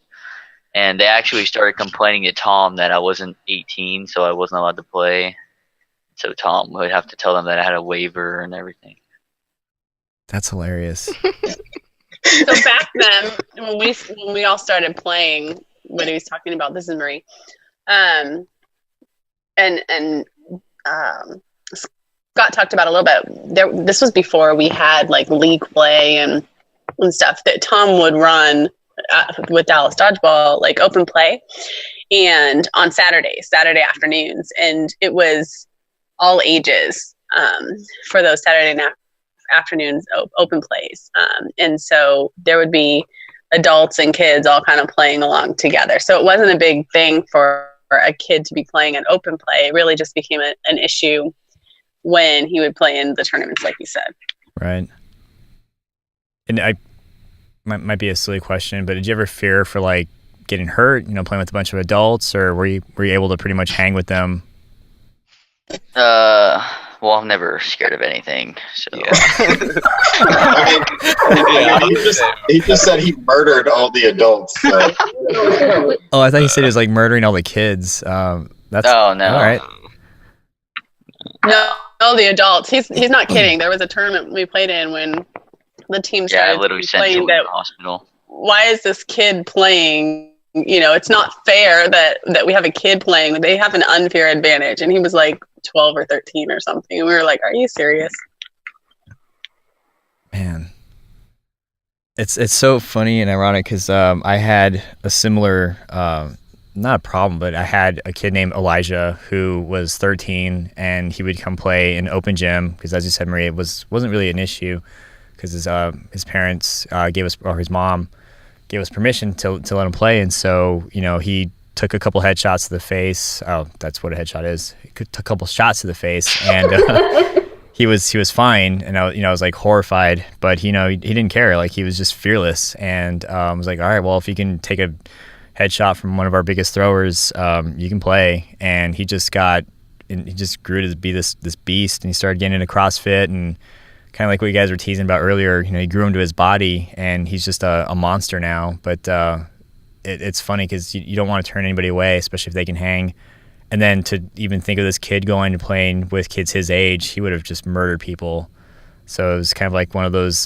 and they actually started complaining to Tom that I wasn't 18, so I wasn't allowed to play. So Tom would have to tell them that I had a waiver and everything. That's hilarious. So back then, when we all started playing, what he was talking about, this is Marie, and Scott talked about a little bit. This was before we had like league play and stuff that Tom would run with Dallas Dodgeball, like open play, and on Saturday afternoons, and it was all ages for those Saturday afternoons open plays, and so there would be adults and kids all kind of playing along together. So it wasn't a big thing for a kid to be playing an open play. It really just became an issue when he would play in the tournaments, like you said. Right. And I might be a silly question, but did you ever fear for like getting hurt? Playing with a bunch of adults, or were you able to pretty much hang with them? Well, I'm never scared of anything. So. Yeah. He just said he murdered all the adults. So. Oh, I thought he said he was like murdering all the kids. That's oh no. All right. No, the adults. He's not kidding. There was a tournament we played in when the team started I literally sent him to the hospital. Why is this kid playing? It's not fair that we have a kid playing. They have an unfair advantage. And he was like 12 or 13 or something. And we were like, are you serious? Man. It's so funny and ironic because I had a similar, not a problem, but I had a kid named Elijah who was 13, and he would come play in open gym because, as you said, Maria, it wasn't really an issue because his parents his mom gave us permission to let him play, and so he took a couple headshots to the face. Oh, that's what a headshot is. He took a couple shots to the face, and he was fine. And I was like horrified, but he didn't care. Like, he was just fearless, and I was like, all right, well, if you can take a headshot from one of our biggest throwers, you can play. And he just grew to be this beast, and he started getting into CrossFit and kind of like what you guys were teasing about earlier. He grew into his body, and he's just a monster now. But it's funny because you don't want to turn anybody away, especially if they can hang. And then to even think of this kid going and playing with kids his age, he would have just murdered people. So it was kind of like one of those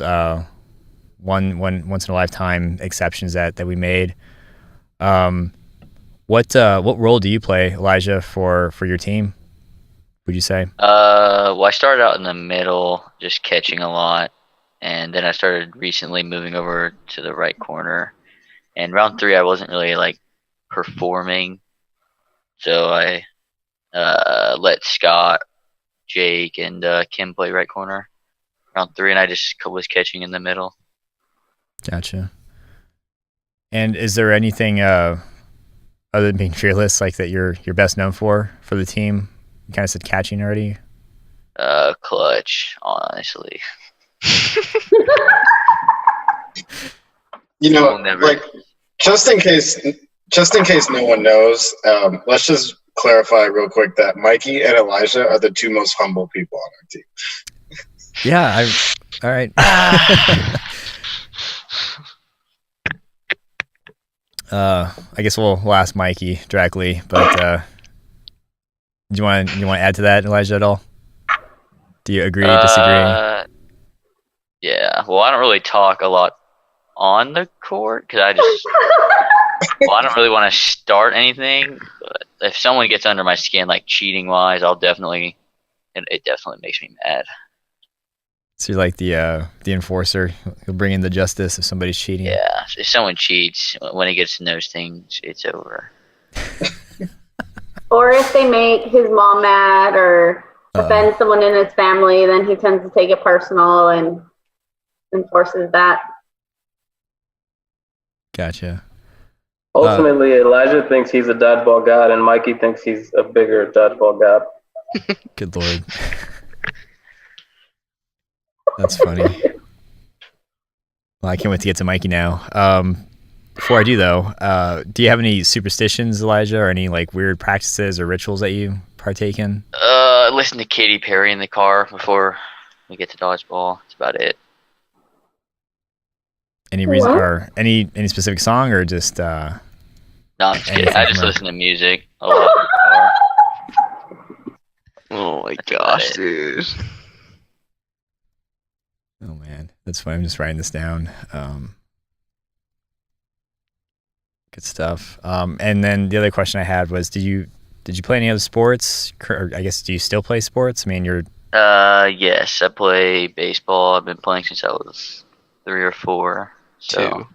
once in a lifetime exceptions that we made. What role do you play, Elijah, for your team, would you say? Well, I started out in the middle, just catching a lot, and then I started recently moving over to the right corner. And round 3, I wasn't really like performing, so I let Scott, Jake, and Kim play right corner round 3, and I just was catching in the middle. Gotcha. And is there anything other than being fearless, like that you're best known for the team? You kind of said catching already. Clutch, honestly. Like, just in case no one knows, let's just clarify real quick that Mikey and Elijah are the 2 most humble people on our team. Yeah, all right. I guess we'll ask Mikey directly, but do you want to add to that, Elijah, at all? Do you agree, disagree? Yeah. Well, I don't really talk a lot on the court because I don't really want to start anything. But if someone gets under my skin, like cheating wise, it definitely makes me mad. So you're like the enforcer. You'll bring in the justice if somebody's cheating. Yeah. If someone cheats, when it gets to those things, it's over. Or if they make his mom mad or offend someone in his family, then he tends to take it personal and enforces that. Gotcha. Ultimately, Elijah thinks he's a dodgeball god, and Mikey thinks he's a bigger dodgeball god. Good Lord. That's funny. Well, I can't wait to get to Mikey now. Before I do, though, do you have any superstitions, Elijah, or any like weird practices or rituals that you partake in? Listen to Katy Perry in the car before we get to dodgeball. That's about it. Any reason or any specific song or just? No, I'm just kidding. I just listen to music a lot in the car. Oh my gosh, dude. Oh man, that's funny. I'm just writing this down. Good stuff. And then the other question I had was, did you play any other sports? Or I guess, do you still play sports? I mean, you're. Yes, I play baseball. I've been playing since I was 3 or 4. So. 2.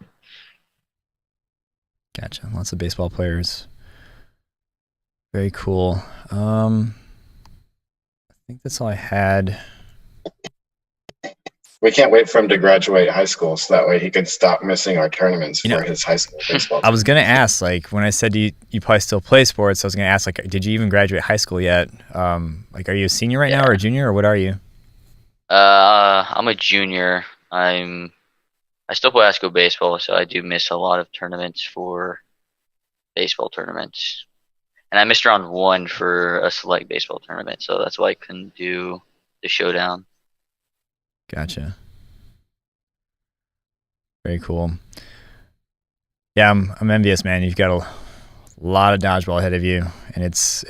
Gotcha. Lots of baseball players. Very cool. I think that's all I had. We can't wait for him to graduate high school so that way he could stop missing our tournaments for his high school baseball team. I was going to ask, like, when I said you probably still play sports, I was going to ask, like, did you even graduate high school yet? Like, are you a senior right now or a junior, or what are you? I'm a junior. I still play high school baseball, so I do miss a lot of tournaments for baseball tournaments. And I missed round 1 for a select baseball tournament, so that's why I couldn't do the showdown. Gotcha. Very cool. Yeah, I'm envious, man. You've got a lot of dodgeball ahead of you, and it's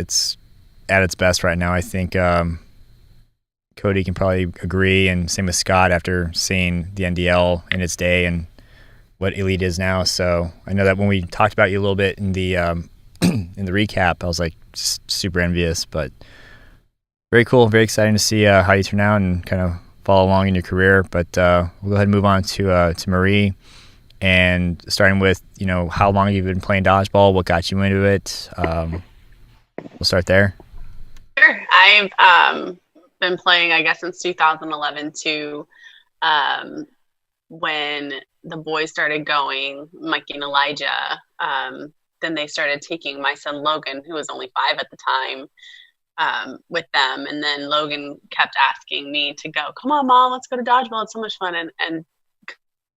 at its best right now. I think Cody can probably agree, and same with Scott after seeing the NDL in its day and what Elite is now. So I know that when we talked about you a little bit in the in the recap, I was like super envious, but very cool, very exciting to see how you turn out and kind of follow along in your career. But we'll go ahead and move on to Marie, and starting with, how long have you been playing dodgeball? What got you into it? We'll start there. Sure. I've been playing, I guess, since 2011 too. When the boys started going, Mikey and Elijah, then they started taking my son Logan, who was only 5 at the time, with them. And then Logan kept asking me to go, come on, Mom, let's go to dodgeball. It's so much fun. And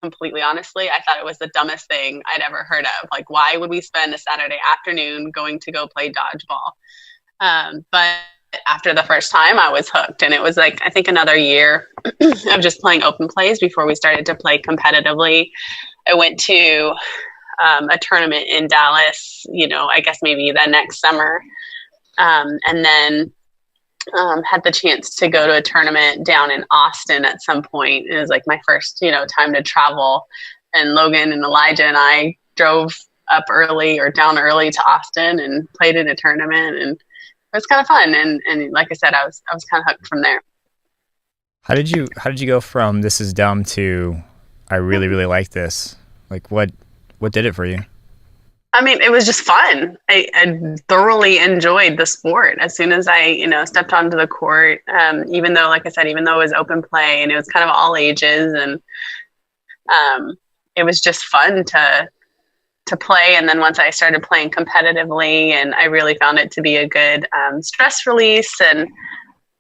completely honestly, I thought it was the dumbest thing I'd ever heard of. Like, why would we spend a Saturday afternoon going to go play dodgeball? But after the first time, I was hooked. And it was like, I think another year of just playing open plays before we started to play competitively. I went to a tournament in Dallas, I guess maybe the next summer. And then had the chance to go to a tournament down in Austin at some point. It was like my first, time to travel. And Logan and Elijah and I drove up early or down early to Austin and played in a tournament, and it was kind of fun. And like I said, I was kind of hooked from there. How did you go from this is dumb to I really, really like this? Like what did it for you? I mean, it was just fun. I thoroughly enjoyed the sport as soon as I, stepped onto the court. Even though, like I said, even though it was open play and it was kind of all ages, and it was just fun to play. And then once I started playing competitively, and I really found it to be a good stress release, and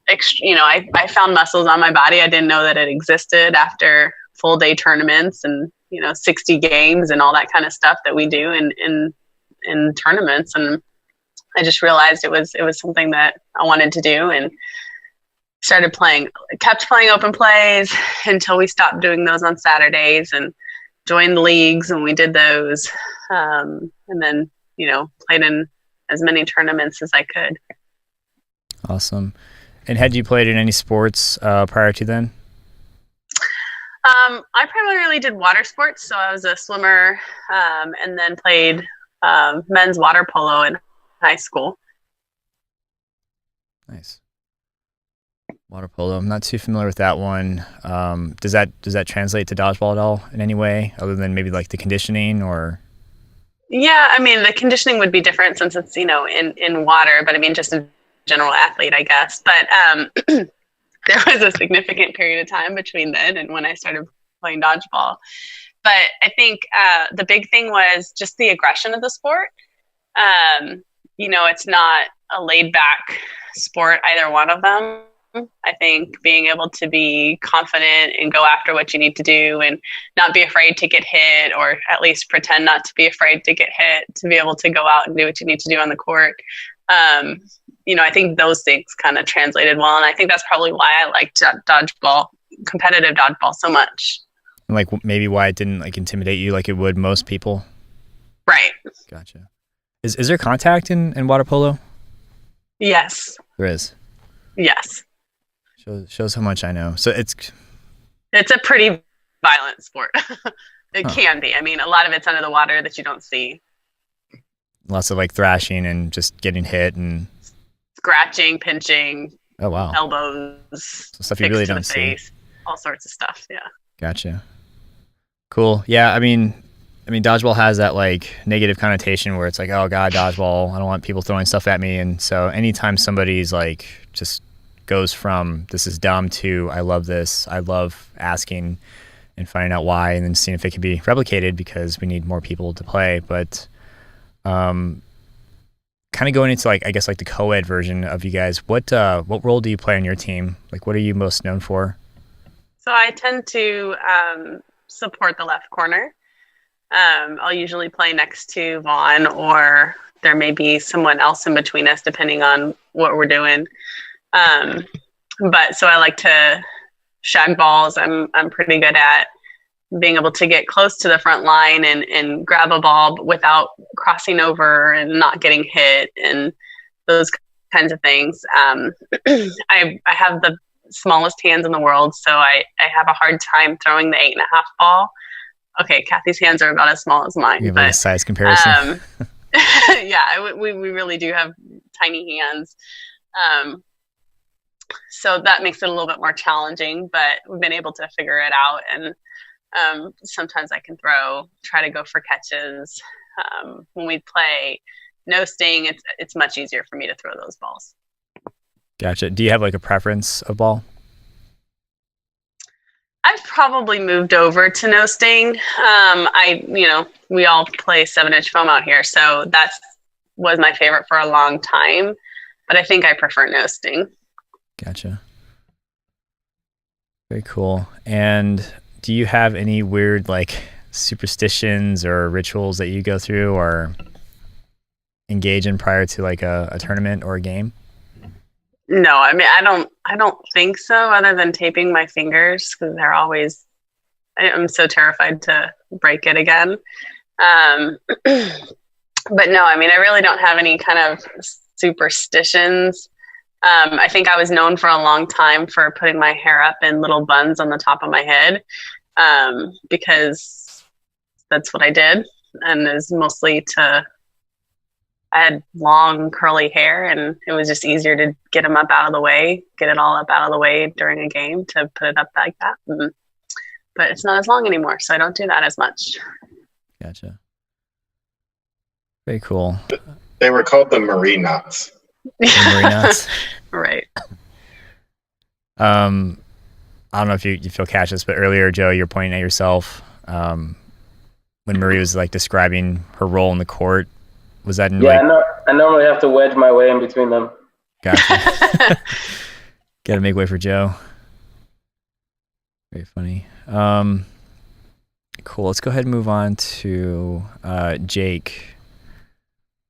I found muscles on my body I didn't know that it existed after full day tournaments and 60 games and all that kind of stuff that we do in tournaments. And I just realized it was something that I wanted to do, and kept playing open plays until we stopped doing those on Saturdays. And joined the leagues and we did those. And then, played in as many tournaments as I could. Awesome. And had you played in any sports prior to then? I primarily did water sports, so I was a swimmer, and then played men's water polo in high school. Nice. Water polo. I'm not too familiar with that one. Does that translate to dodgeball at all in any way, other than maybe like the conditioning or? Yeah, I mean the conditioning would be different since it's in water, but I mean just a general athlete, I guess. But there was a significant period of time between then and when I started playing dodgeball. But I think the big thing was just the aggression of the sport. It's not a laid back sport, either one of them. I think being able to be confident and go after what you need to do and not be afraid to get hit, or at least pretend not to be afraid to get hit, to be able to go out and do what you need to do on the court. I think those things kind of translated well. And I think that's probably why I liked dodgeball, competitive dodgeball so much. And like maybe why it didn't like intimidate you like it would most people? Right. Gotcha. Is there contact in water polo? Yes. There is. Yes. Shows how much I know. So it's a pretty violent sport. It can be. I mean, a lot of it's under the water that you don't see. Lots of like thrashing and just getting hit and scratching, pinching. Oh wow. Elbows. So stuff you really don't see. All sorts of stuff. Yeah. Gotcha. Cool. Yeah. I mean, dodgeball has that like negative connotation where it's like, oh God, dodgeball. I don't want people throwing stuff at me. And so anytime somebody's like just goes from this is dumb to I love this, I love asking and finding out why and then seeing if it can be replicated because we need more people to play. But kind of going into like I guess like the co-ed version of you guys, what role do you play on your team? Like what are you most known for? So I tend to support the left corner. I'll usually play next to Vaughn, or there may be someone else in between us depending on what we're doing. But so I like to shag balls. I'm pretty good at being able to get close to the front line and grab a ball without crossing over and not getting hit and those kinds of things. I have the smallest hands in the world, so I have a hard time throwing the 8.5 ball. Okay, Kathy's hands are about as small as mine. You have a size comparison. Yeah, we really do have tiny hands. So that makes it a little bit more challenging, but we've been able to figure it out. And sometimes I can try to go for catches. When we play no sting, it's much easier for me to throw those balls. Gotcha. Do you have like a preference of ball? I've probably moved over to no sting. We all play 7-inch foam out here, so that was my favorite for a long time. But I think I prefer no sting. Gotcha. Very cool. And do you have any weird like superstitions or rituals that you go through or engage in prior to like a tournament or a game? No, I mean, I don't think so, other than taping my fingers because I'm so terrified to break it again. But no, I mean, I really don't have any kind of superstitions. I think I was known for a long time for putting my hair up in little buns on the top of my head because that's what I did. And it was mostly I had long curly hair and it was just easier to get it all up out of the way during a game to put it up like that. But it's not as long anymore, so I don't do that as much. Gotcha. Very cool. They were called the Marie knots. Marie knots. Right. I don't know if you'll catch this, but earlier, Joe, you're pointing at yourself when Marie was like describing her role in the court. Was that in I normally have to wedge my way in between them. Gotcha. Got to make way for Joe. Very funny. Cool. Let's go ahead and move on to Jake.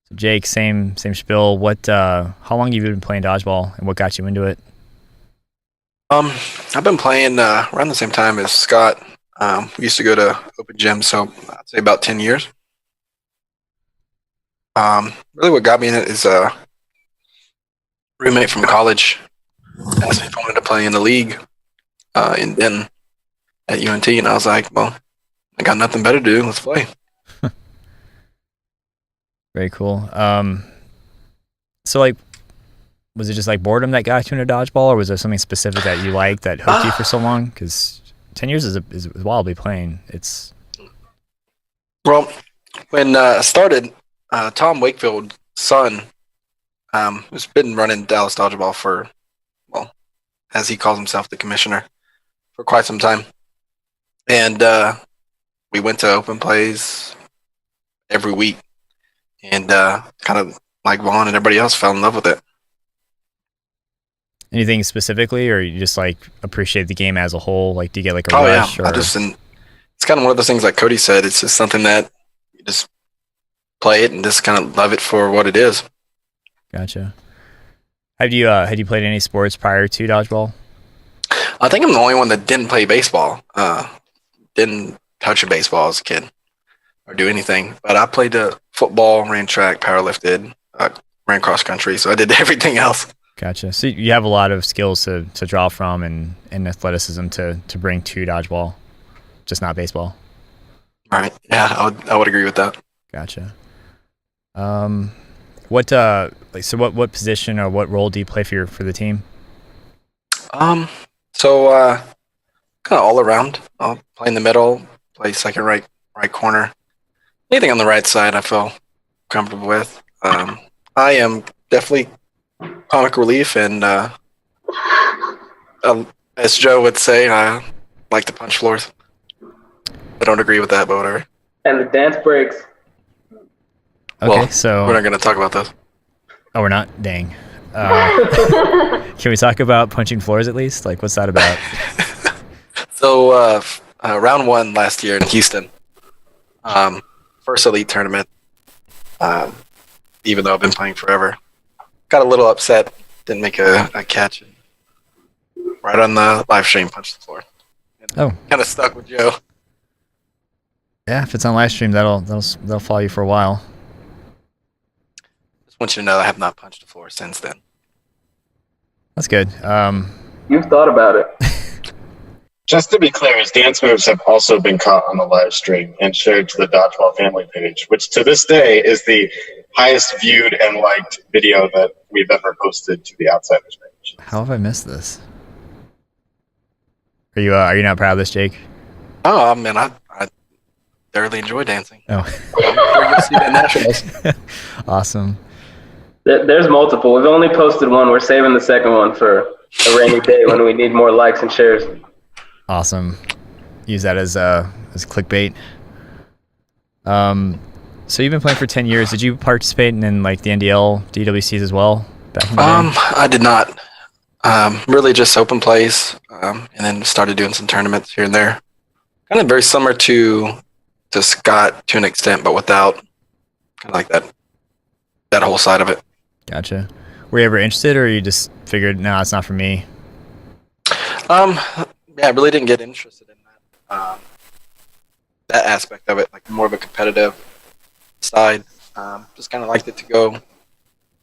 So Jake, same spiel. How long have you been playing dodgeball, and what got you into it? I've been playing around the same time as Scott. We used to go to Open Gym, so I'd say about 10 years. Really what got me in it is a roommate from college asked me if I wanted to play in the league and then at UNT, and I was like, well, I got nothing better to do. Let's play. Very cool. So like, was it just like boredom that got you into dodgeball, or was there something specific that you liked that hooked you for so long? Because 10 years is wildly playing. It's Well, when I started, Tom Wakefield's son, who's been running Dallas Dodgeball for, well, as he calls himself, the commissioner, for quite some time. And we went to open plays every week, and kind of like Vaughn and everybody else fell in love with it. anything specifically, or you just like appreciate the game as a whole? Like, do you get like a Oh rush? yeah, Or... it's kind of one of those things like Cody said. It's just something that you just play it and just kind of love it for what it is. Gotcha. Had you played any sports prior to dodgeball? I think I'm the only one that didn't play baseball. Didn't touch a baseball as a kid or do anything. But I played football, ran track, powerlifted, ran cross country. So I did everything else. Gotcha. So you have a lot of skills to draw from and athleticism to bring to dodgeball, just not baseball. Right. Yeah, I would agree with that. Gotcha. What position or what role do you play for the team? So kind of all around. I'll play in the middle, play second, right corner. Anything on the right side I feel comfortable with. I am definitely comic relief, and as Joe would say, I like to punch floors. I don't agree with that, but whatever. And the dance breaks. Okay, well, so we're not going to talk about those. Oh, we're not? Dang. Can we talk about punching floors at least? Like, what's that about? So, round one last year in Houston, first elite tournament, even though I've been playing forever, got a little upset, didn't make a catch. Right on the live stream, punched the floor. Oh. Kind of stuck with Joe. Yeah, if it's on live stream, that'll follow you for a while. Just want you to know I have not punched the floor since then. That's good. You've thought about it. Just to be clear, his dance moves have also been caught on the live stream and shared to the Dodgeball family page, which to this day is the highest viewed and liked video that we've ever posted to the Outsiders page. How have I missed this? Are you not proud of this, Jake? Oh man, I thoroughly enjoy dancing. Oh, I'm sure you'll see that nationals. Awesome. There's multiple. We've only posted one. We're saving the second one for a rainy day when we need more likes and shares. Awesome. Use that as clickbait. So you've been playing for 10 years. Did you participate in like the NDL DWCs as well back in the day? I did not. Really just open plays, and then started doing some tournaments here and there. Kind of very similar to Scott to an extent, but without kind of like that whole side of it. Gotcha. Were you ever interested, or you just figured, no, it's not for me? Yeah, I really didn't get interested in that aspect of it, like more of a competitive side. Just kind of liked it to go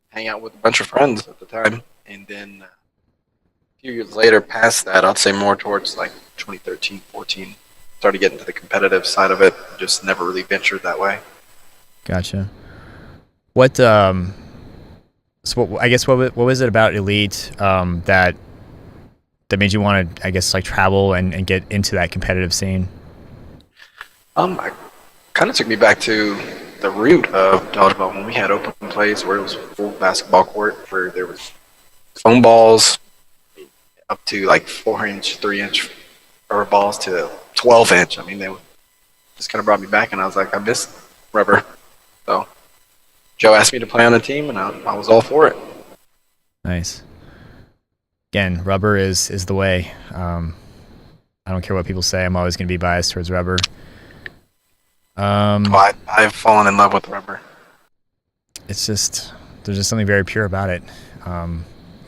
hang out with a bunch of friends at the time, and then a few years later, past that, I'd say more towards like 2013, 14, started getting to the competitive side of it. Just never really ventured that way. Gotcha. What what was it about Elite that made you want to, I guess, like travel and get into that competitive scene? It kind of took me back to the root of dodgeball when we had open plays where it was a full basketball court where there was foam balls up to like 4-inch, 3-inch rubber balls to 12-inch. I mean, they just kind of brought me back, and I was like, I miss rubber. So Joe asked me to play on the team, and I was all for it. Nice. Again, rubber is the way. I don't care what people say. I'm always going to be biased towards rubber. I've fallen in love with rubber. It's just, there's just something very pure about it. I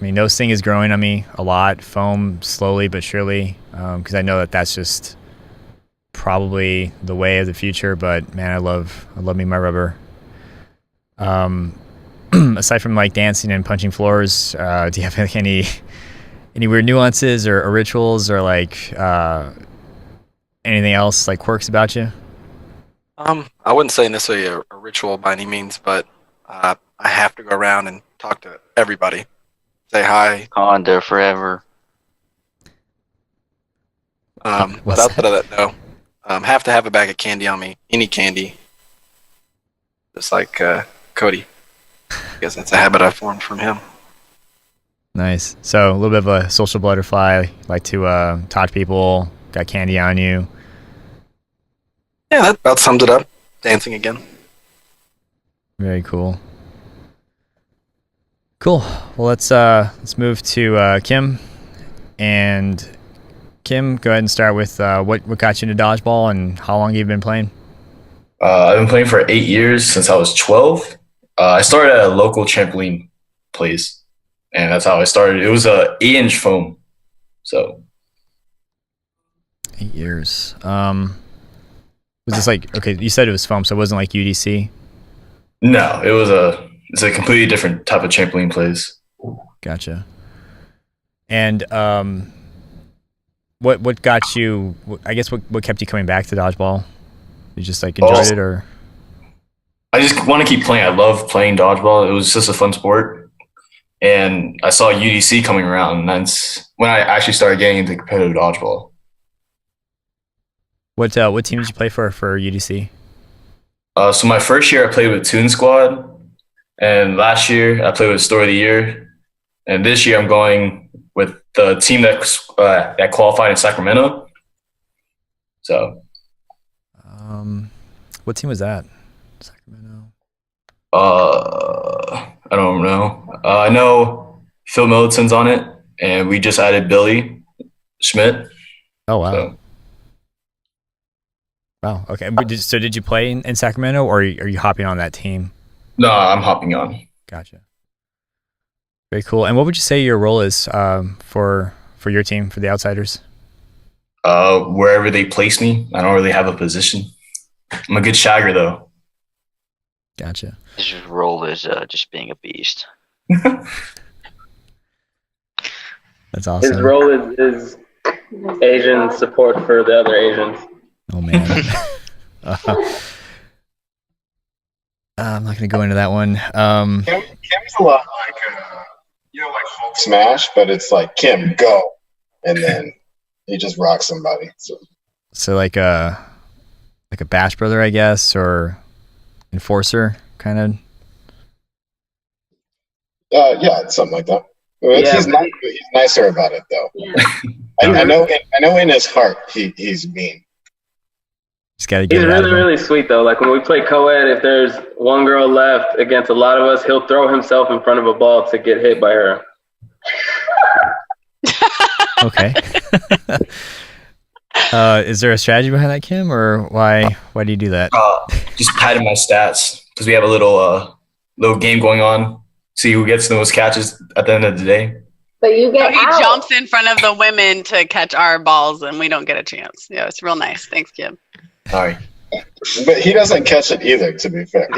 mean, nose thing is growing on me a lot. Foam slowly but surely, because I know that's just probably the way of the future. But man, I love me my rubber. Aside from like dancing and punching floors, do you have like any weird nuances or rituals or like anything else like quirks about you? I wouldn't say necessarily a ritual by any means, but I have to go around and talk to everybody, say hi. On there forever. But outside of that, though, have to have a bag of candy on me, any candy, just like Cody. I guess that's a habit I formed from him. Nice. So a little bit of a social butterfly, like to talk to people, got candy on you. Yeah, that about sums it up. Dancing again. Very cool. Cool. Well, let's move to Kim. And Kim, go ahead and start with what got you into dodgeball and how long you've been playing. I've been playing for 8 years since I was 12. I started at a local trampoline place, and that's how I started. It was a 8-inch foam, so 8 years. Was this like, okay, you said it was foam, so it wasn't like UDC? No, it's a completely different type of trampoline place. Gotcha. And what got you, I guess what kept you coming back to dodgeball? You just like enjoyed it, or? I just want to keep playing. I love playing dodgeball. It was just a fun sport. And I saw UDC coming around, and that's when I actually started getting into competitive dodgeball. What team did you play for UDC? So my first year I played with Toon Squad, and last year I played with Story of the Year, and this year I'm going with the team that qualified in Sacramento. So, what team was that? Sacramento. I don't know. I know Phil Middleton's on it, and we just added Billy Schmidt. Oh wow. So. Wow. Okay. So did you play in Sacramento, or are you hopping on that team? No, I'm hopping on. Gotcha. Very cool. And what would you say your role is for your team, for the Outsiders? Wherever they place me. I don't really have a position. I'm a good shagger, though. Gotcha. His role is just being a beast. That's awesome. His role is Asian support for the other Asians. Oh man. I'm not going to go into that one. Kim's a lot like like Hulk Smash, but it's like Kim go, and then he just rocks somebody. So like a Bash brother, I guess, or enforcer kind of. Yeah, it's something like that. He's nicer about it though. Yeah. I know in his heart he's mean. Just gotta get He's really sweet though. Like when we play co-ed, if there's one girl left against a lot of us, he'll throw himself in front of a ball to get hit by her. Okay. Is there a strategy behind that, Kim, or why do you do that? Just padding my stats because we have a little game going on. See who gets the most catches at the end of the day. But you get he out. jumps in front of the women to catch our balls, and we don't get a chance. Yeah, it's real nice. Thanks, Kim. Sorry. But he doesn't catch it either, to be fair.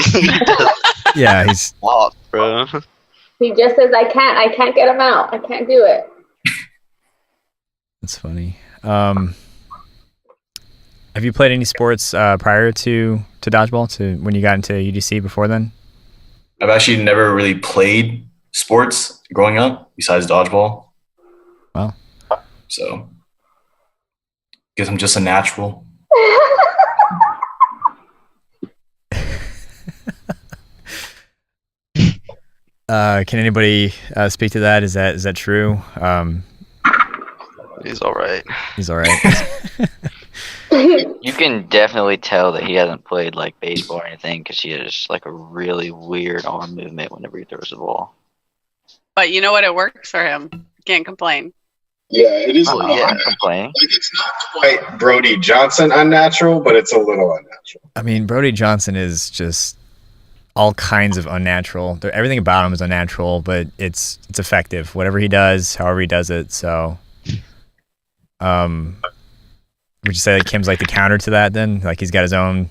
Yeah, he's Lost, bro. He just says, I can't get him out. I can't do it. That's funny. Have you played any sports prior to dodgeball, to when you got into UDC before then? I've actually never really played sports growing up besides dodgeball. Wow. So, guess I'm just a natural. Can anybody speak to that? Is that true? He's all right. He's all right. You can definitely tell that he hasn't played like baseball or anything because he has like a really weird arm movement whenever he throws the ball. But you know what? It works for him. Can't complain. Yeah, it is. Oh, yeah, complaining. Like it's not quite Brody Johnson unnatural, but it's a little unnatural. I mean, Brody Johnson is just all kinds of unnatural. Everything about him is unnatural, but it's effective. Whatever he does, however he does it. So, I Would you say like Kim's like the counter to that then? Like he's got his own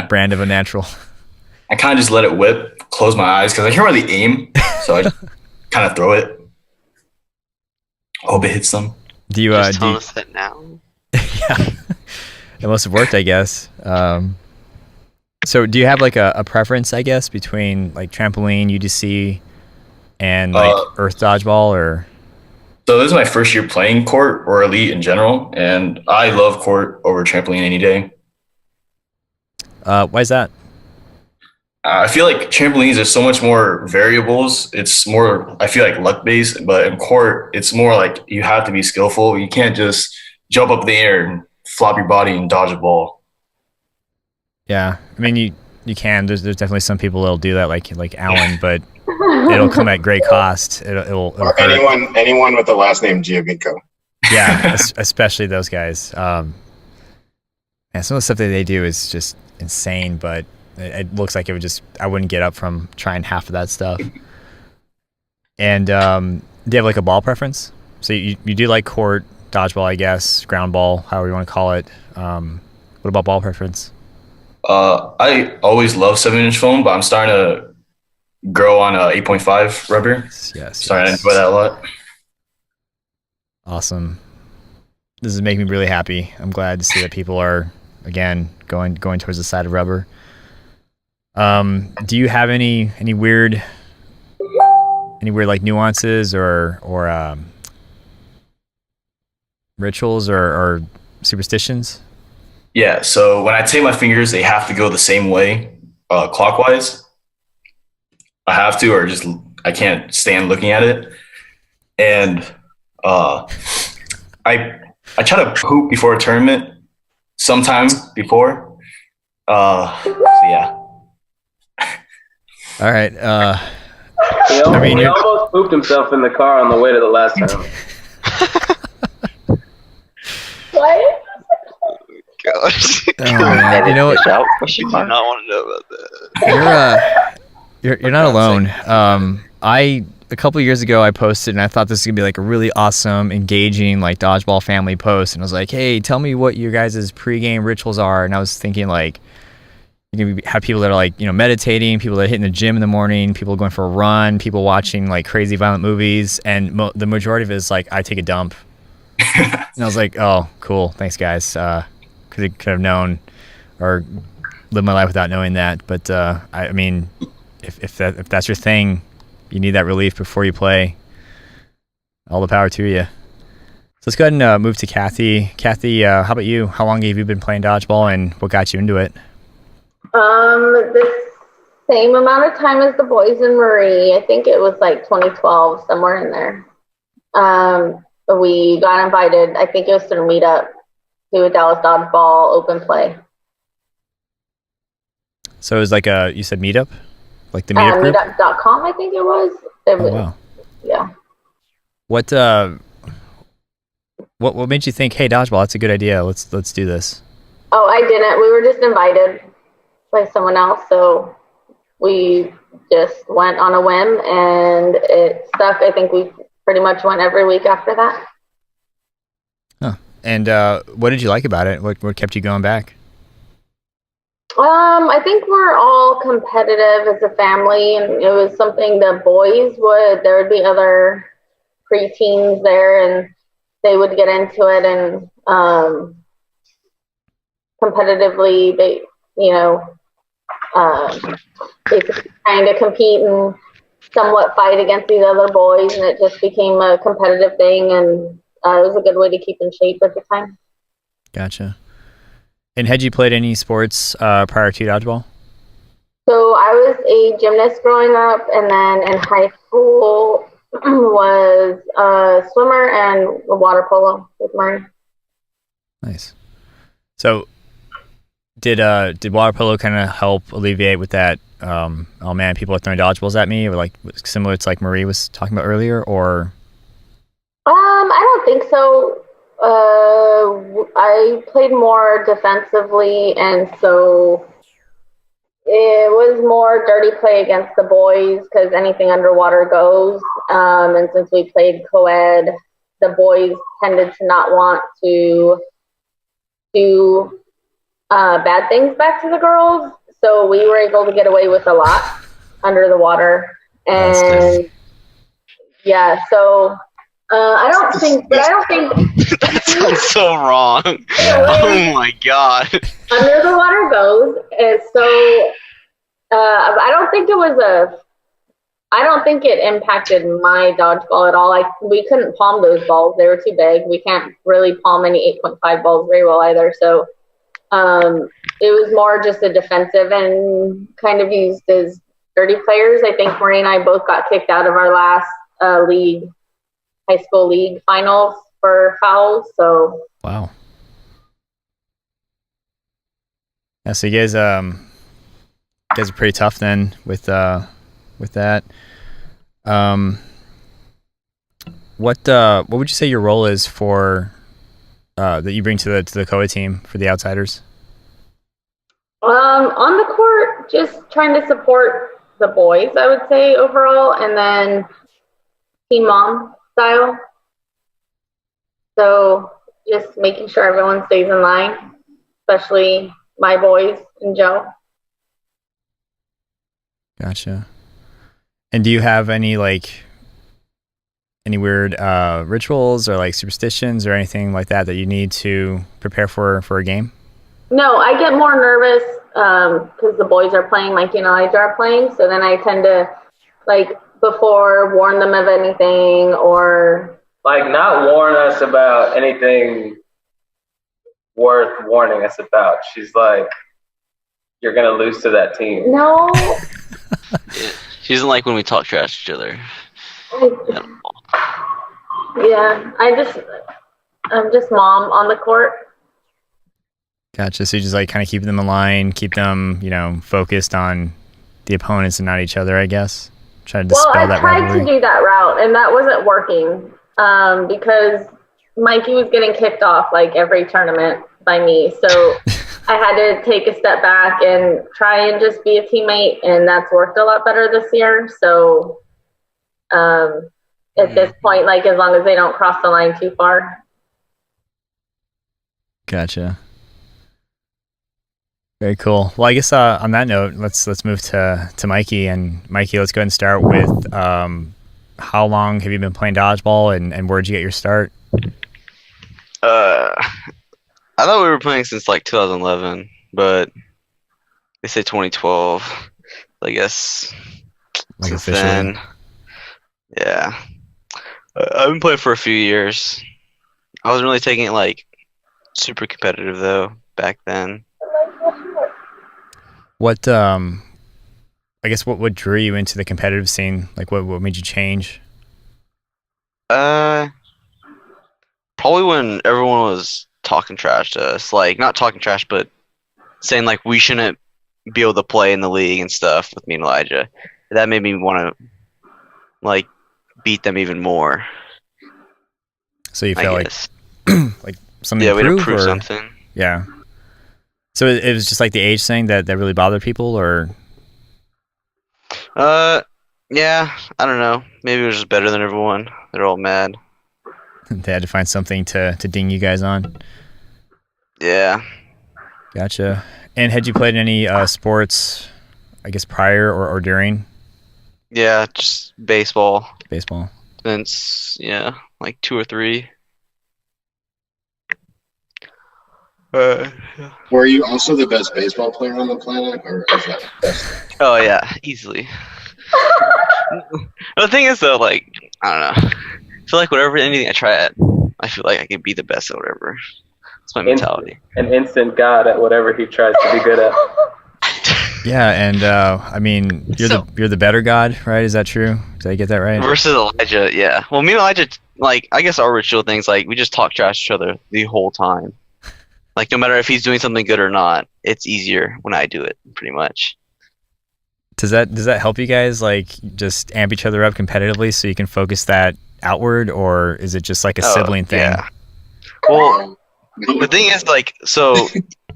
brand of a natural? I kind of just let it whip, close my eyes because I can't really aim, so I just kind of throw it. Hope it hits them. Do you just tell us that now? Yeah, it must have worked, I guess. So do you have like a preference, I guess, between like trampoline, UDC, and like earth dodgeball, or? So this is my first year playing court or elite in general, and I love court over trampoline any day. Why is that? I feel like trampolines are so much more variables. It's more, I feel like luck based, but in court, it's more like you have to be skillful. You can't just jump up in the air and flop your body and dodge a ball. Yeah, I mean you can. There's definitely some people that'll do that, like Alan, but it'll come at great cost. It'll or anyone with the last name Giovinco. Yeah, especially those guys. And some of the stuff that they do is just insane, but it looks like I wouldn't get up from trying half of that stuff. And do you have like a ball preference? So you do like court, dodgeball, I guess, ground ball, however you want to call it. What about ball preference? I always love 7-inch foam, but I'm starting to grow on 8.5 rubber. Yes. Starting to enjoy that a lot. Awesome. This is making me really happy. I'm glad to see that people are again going towards the side of rubber. Do you have any weird like nuances or rituals or superstitions? Yeah, so when I take my fingers, they have to go the same way, clockwise. I have to, or just I can't stand looking at it. And I try to poop before a tournament, sometime before. So yeah. All right. He almost pooped himself in the car on the way to the last tournament. What? Gosh. Oh, man. You know what? You do not want to know about that. You're not alone. A couple years ago I posted and I thought this was gonna be like a really awesome, engaging like dodgeball family post, and I was like, hey, tell me what your guys' pregame rituals are. And I was thinking like you can have people that are like, meditating, people that are hitting the gym in the morning, people going for a run, people watching like crazy violent movies, and the majority of it is like I take a dump. And I was like, oh, cool, thanks guys. Because I could have known or lived my life without knowing that. But I mean, if that's your thing, you need that relief before you play. All the power to you. So let's go ahead and move to Kathy. Kathy, how about you? How long have you been playing dodgeball, and what got you into it? The same amount of time as the boys and Marie. I think it was like 2012, somewhere in there. We got invited. I think it was to a meetup to a Dallas Dodgeball open play. So it was like you said meetup? Like the meetup group? Meetup.com, I think it was. Wow. Yeah. What made you think, hey, dodgeball, that's a good idea. Let's do this? Oh, I didn't. We were just invited by someone else, so we just went on a whim, and it stuck. I think we pretty much went every week after that. Huh. And what did you like about it? What kept you going back? I think we're all competitive as a family, and it was something the boys there would be other preteens there, and they would get into it, and competitively, they kind of compete and somewhat fight against these other boys, and it just became a competitive thing, and it was a good way to keep in shape at the time. Gotcha. And had you played any sports prior to dodgeball? So I was a gymnast growing up, and then in high school was a swimmer and a water polo with Murray. Nice. So did water polo kind of help alleviate with that? Oh man, people are throwing dodgeballs at me, or like similar to like Marie was talking about earlier, or? I don't think so. I played more defensively, and so it was more dirty play against the boys because anything underwater goes. And since we played co-ed, the boys tended to not want to do bad things back to the girls. So we were able to get away with a lot under the water. And yeah, so I don't think That sounds so wrong. Oh my god. under the water goes. And so I don't think it impacted my dodgeball at all. We couldn't palm those balls; they were too big. We can't really palm any 8.5 balls very well either. So it was more just a defensive and kind of used as dirty players. I think Marie and I both got kicked out of our last high school league finals for fouls. So wow. Yeah, so you guys are pretty tough then with that. What would you say your role is for that you bring to the Coed team for the outsiders? On the court, just trying to support the boys, I would say overall, and then team mom style. So just making sure everyone stays in line, especially my boys and Joe. Gotcha. And do you have any weird rituals or like superstitions or anything like that you need to prepare for a game? No, I get more nervous because the boys are playing, Mikey and Elijah are playing. So then I tend to, before, warn them of anything or... not warn us about anything worth warning us about. She's like, you're going to lose to that team. No. Yeah. She doesn't like when we talk trash to each other. Yeah, I'm just mom on the court. Gotcha. So you just kind of keep them in line, keep them, focused on the opponents and not each other, I guess. Try to dispel that rivalry. Well, I tried to do that route, and that wasn't working because Mikey was getting kicked off every tournament by me. So I had to take a step back and try and just be a teammate, and that's worked a lot better this year. So at this point, as long as they don't cross the line too far. Gotcha. Very cool. Well, I guess on that note, let's move to Mikey. And Mikey, let's go ahead and start with how long have you been playing dodgeball, and where'd you get your start? I thought we were playing since 2011, but they say 2012. I guess since officially. then, yeah. I've been playing for a few years. I wasn't really taking it super competitive though back then. What I guess what drew you into the competitive scene? What made you change? Probably when everyone was talking trash to us. Not talking trash, but saying we shouldn't be able to play in the league and stuff with me and Elijah. That made me want to beat them even more. So you felt something. Yeah, we had to prove something. Yeah. So it was just the age thing that really bothered people, or? Yeah, I don't know. Maybe it was just better than everyone. They're all mad. They had to find something to ding you guys on. Yeah. Gotcha. And had you played any sports, I guess, prior or during? Yeah, just baseball. Baseball. Since 2 or 3. Were you also the best baseball player on the planet, or is that best? Oh yeah, easily. The thing is though, I don't know. I feel anything I try at, I feel like I can be the best at whatever. That's my mentality. An instant god at whatever he tries to be good at. Yeah, and I mean, you're the better god, right? Is that true? Did I get that right? Versus Elijah, yeah. Well, me and Elijah, I guess our ritual things, we just talk trash to each other the whole time. No matter if he's doing something good or not, it's easier when I do it, pretty much. Does that help you guys just amp each other up competitively so you can focus that outward, or is it just a sibling thing? Yeah. Well, the thing is so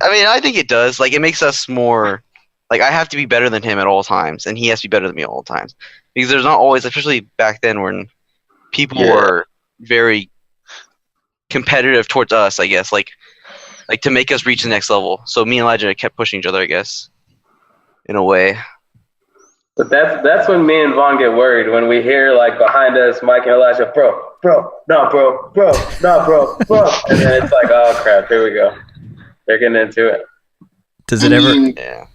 I mean, I think it does. It makes us more I have to be better than him at all times, and he has to be better than me at all times. Because there's not always, especially back then when people were very competitive towards us, I guess. like to make us reach the next level. So me and Elijah kept pushing each other, I guess, in a way. But that's when me and Vaughn get worried when we hear like behind us, Mike and Elijah, bro, no, bro, and then it's like, oh crap, here we go. They're getting into it. Does it ever? Yeah.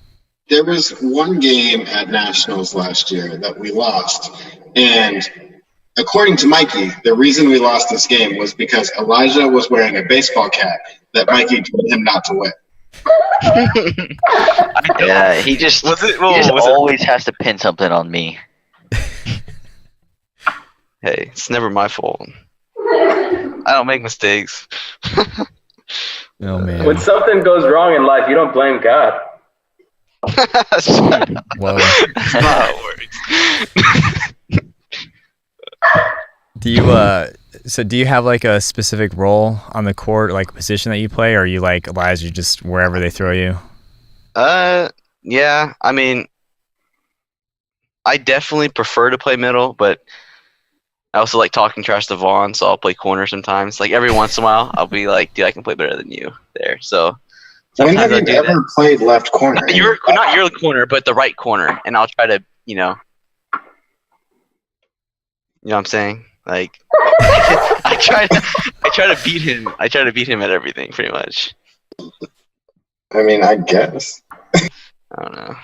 There was one game at Nationals last year that we lost, and according to Mikey, the reason we lost this game was because Elijah was wearing a baseball cap that Mikey told him not to wear. Yeah, he just always has to pin something on me. Hey, it's never my fault. I don't make mistakes. Oh man. When something goes wrong in life, you don't blame God. Whoa. That's not how it works. Do you so do you have like a specific role on the court, like position that you play, or are you like Elijah, just wherever they throw you? Yeah. I mean, I definitely prefer to play middle, but I also like talking trash to Vaughn, so I'll play corner sometimes. Like every once in a while, I'll be like, "Dude, I can play better than you there." So when have you ever played left corner? You're not your corner, but the right corner, and I'll try to, you know what I'm saying? Like, I try to beat him. I try to beat him at everything, pretty much. I mean, I guess. I don't know.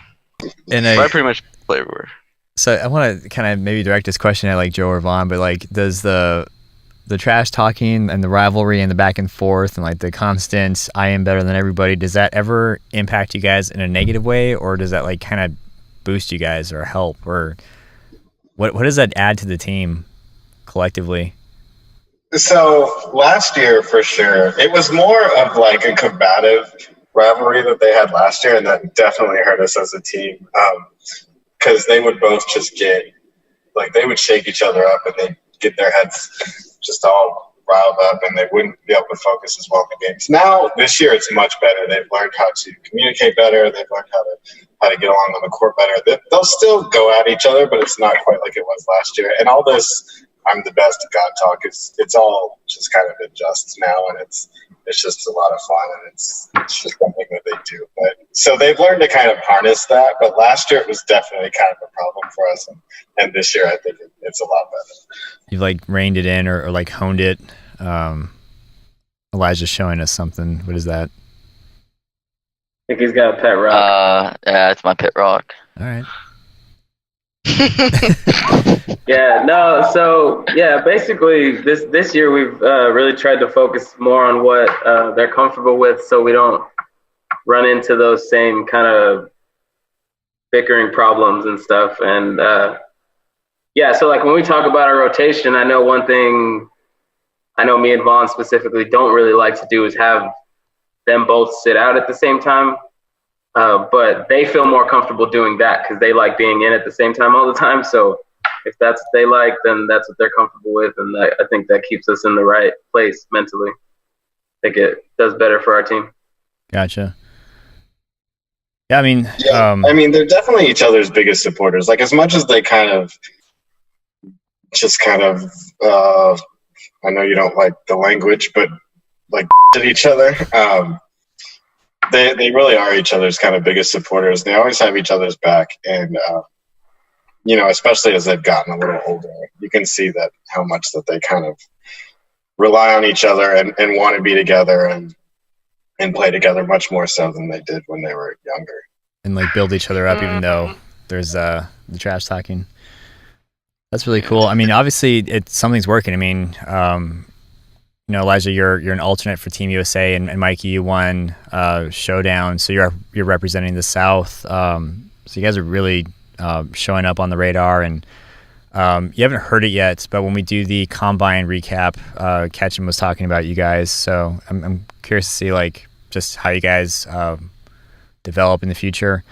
And I pretty much play everywhere. So I want to kind of maybe direct this question at like Joe or Vaughn, but like, does the trash talking and the rivalry and the back and forth and like the constant "I am better than everybody," does that ever impact you guys in a negative way, or does that like kind of boost you guys or help, or what does that add to the team collectively? So last year, for sure, it was more of like a combative rivalry that they had last year, and that definitely hurt us as a team. Because they would both just get, like, they would shake each other up and they'd get their heads just all riled up and they wouldn't be able to focus as well in the games. Now, this year, it's much better. They've learned how to communicate better. They've learned how to get along on the court better. They'll still go at each other, but it's not quite like it was last year. And all this "I'm the best" God talk, it's all just kind of adjusts now, and it's just a lot of fun, and it's just something that they do. But so they've learned to kind of harness that. But last year it was definitely kind of a problem for us, and this year I think it's a lot better. You've like reined it in or like honed it. Elijah's showing us something. What is that? I think he's got a pet rock. Yeah, it's my pit rock. All right. Yeah, no, so yeah, basically this year we've really tried to focus more on what they're comfortable with, so we don't run into those same kind of bickering problems and stuff. And yeah, so like when we talk about our rotation, I know one thing I know me and Vaughn specifically don't really like to do is have them both sit out at the same time. But they feel more comfortable doing that because they like being in at the same time all the time. So if that's what they like, then that's what they're comfortable with. And I think that keeps us in the right place mentally. I think it does better for our team. Gotcha. Yeah, I mean, they're definitely each other's biggest supporters. Like, as much as they kind of I know you don't like the language, but like at each other, they really are each other's kind of biggest supporters. They always have each other's back, and especially as they've gotten a little older, you can see that how much that they kind of rely on each other and want to be together and play together much more so than they did when they were younger. And like build each other up, even though there's the trash talking. That's really cool. I mean, obviously, something's working. I mean, Elijah, you're an alternate for Team USA, and Mikey, you won Showdown, so you're representing the South. So you guys are really showing up on the radar, and you haven't heard it yet, but when we do the combine recap, Ketchum was talking about you guys. So I'm curious to see like just how you guys develop in the future.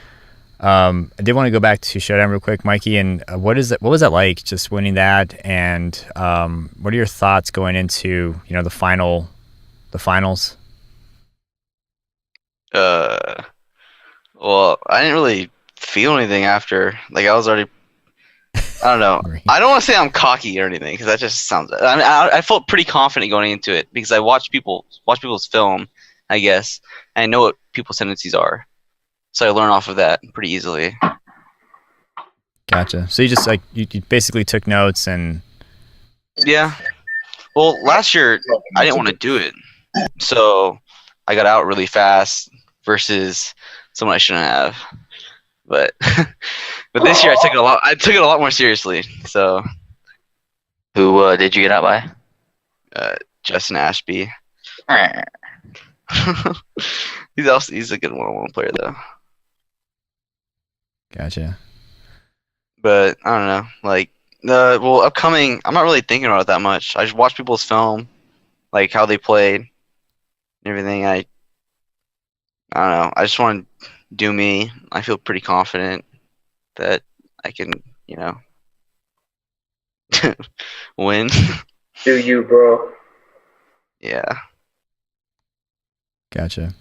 I did want to go back to Showdown real quick, Mikey, and what was that like, just winning that, and what are your thoughts going into the finals? Well, I didn't really feel anything after. Like, I was already, I don't know. I don't want to say I'm cocky or anything because that just sounds. I felt pretty confident going into it because I watched people's film, I guess. And I know what people's tendencies are, so I learn off of that pretty easily. Gotcha. So you just you basically took notes and. Yeah. Well, last year I didn't want to do it, so I got out really fast versus someone I shouldn't have. But but this year I took it a lot more seriously. So Who did you get out by? Justin Ashby. He's a good one-on-one player though. Gotcha. But I don't know, like upcoming. I'm not really thinking about it that much. I just watch people's film, like how they played, and everything. I don't know. I just want to do me. I feel pretty confident that I can, win. Do you, bro? Yeah. Gotcha.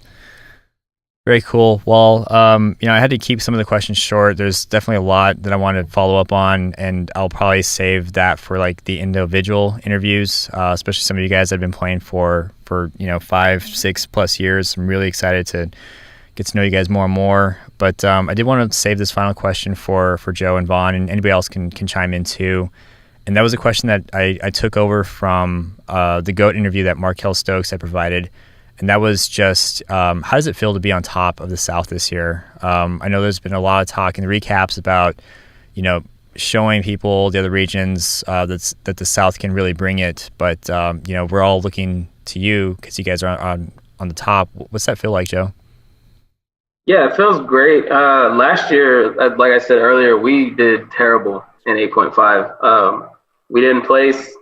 Very cool. Well, I had to keep some of the questions short. There's definitely a lot that I want to follow up on, and I'll probably save that for like the individual interviews, especially some of you guys that have been playing for 5-6+ years. I'm really excited to get to know you guys more and more. But I did want to save this final question for Joe and Vaughn, and anybody else can chime in too. And that was a question that I took over from the GOAT interview that Markel Stokes had provided. And that was just, how does it feel to be on top of the South this year? I know there's been a lot of talk in the recaps about, showing people the other regions that the South can really bring it. But, we're all looking to you because you guys are on the top. What's that feel like, Joe? Yeah, it feels great. Last year, like I said earlier, we did terrible in 8.5. We didn't place.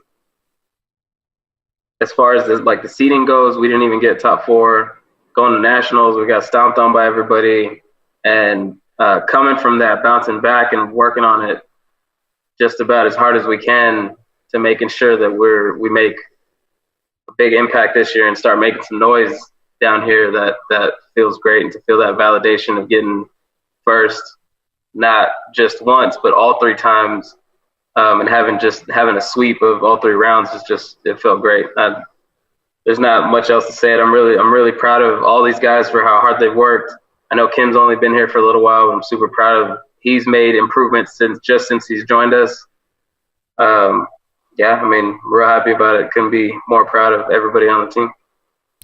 As far as the seeding goes, we didn't even get top 4. Going to nationals, we got stomped on by everybody. And coming from that, bouncing back and working on it just about as hard as we can to making sure that we make a big impact this year and start making some noise down here. That feels great, and to feel that validation of getting first, not just once, but all 3 times. And having a sweep of all 3 rounds it felt great. There's not much else to say. I'm really proud of all these guys for how hard they've worked. I know Kim's only been here for a little while, but I'm super proud of. He's made improvements since he's joined us. Yeah, we're real happy about it. Couldn't be more proud of everybody on the team.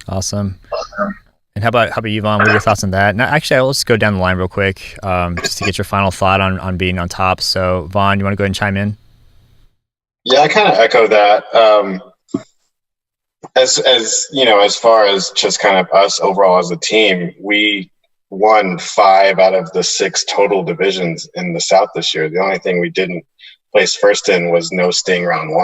Awesome. And how about you, Vaughn? What are your thoughts on that? Now, actually, I'll just go down the line real quick, just to get your final thought on being on top. So, Vaughn, you want to go ahead and chime in? Yeah, I kind of echo that. As far as just kind of us overall as a team, we won 5 out of the 6 total divisions in the South this year. The only thing we didn't place first in was no sting round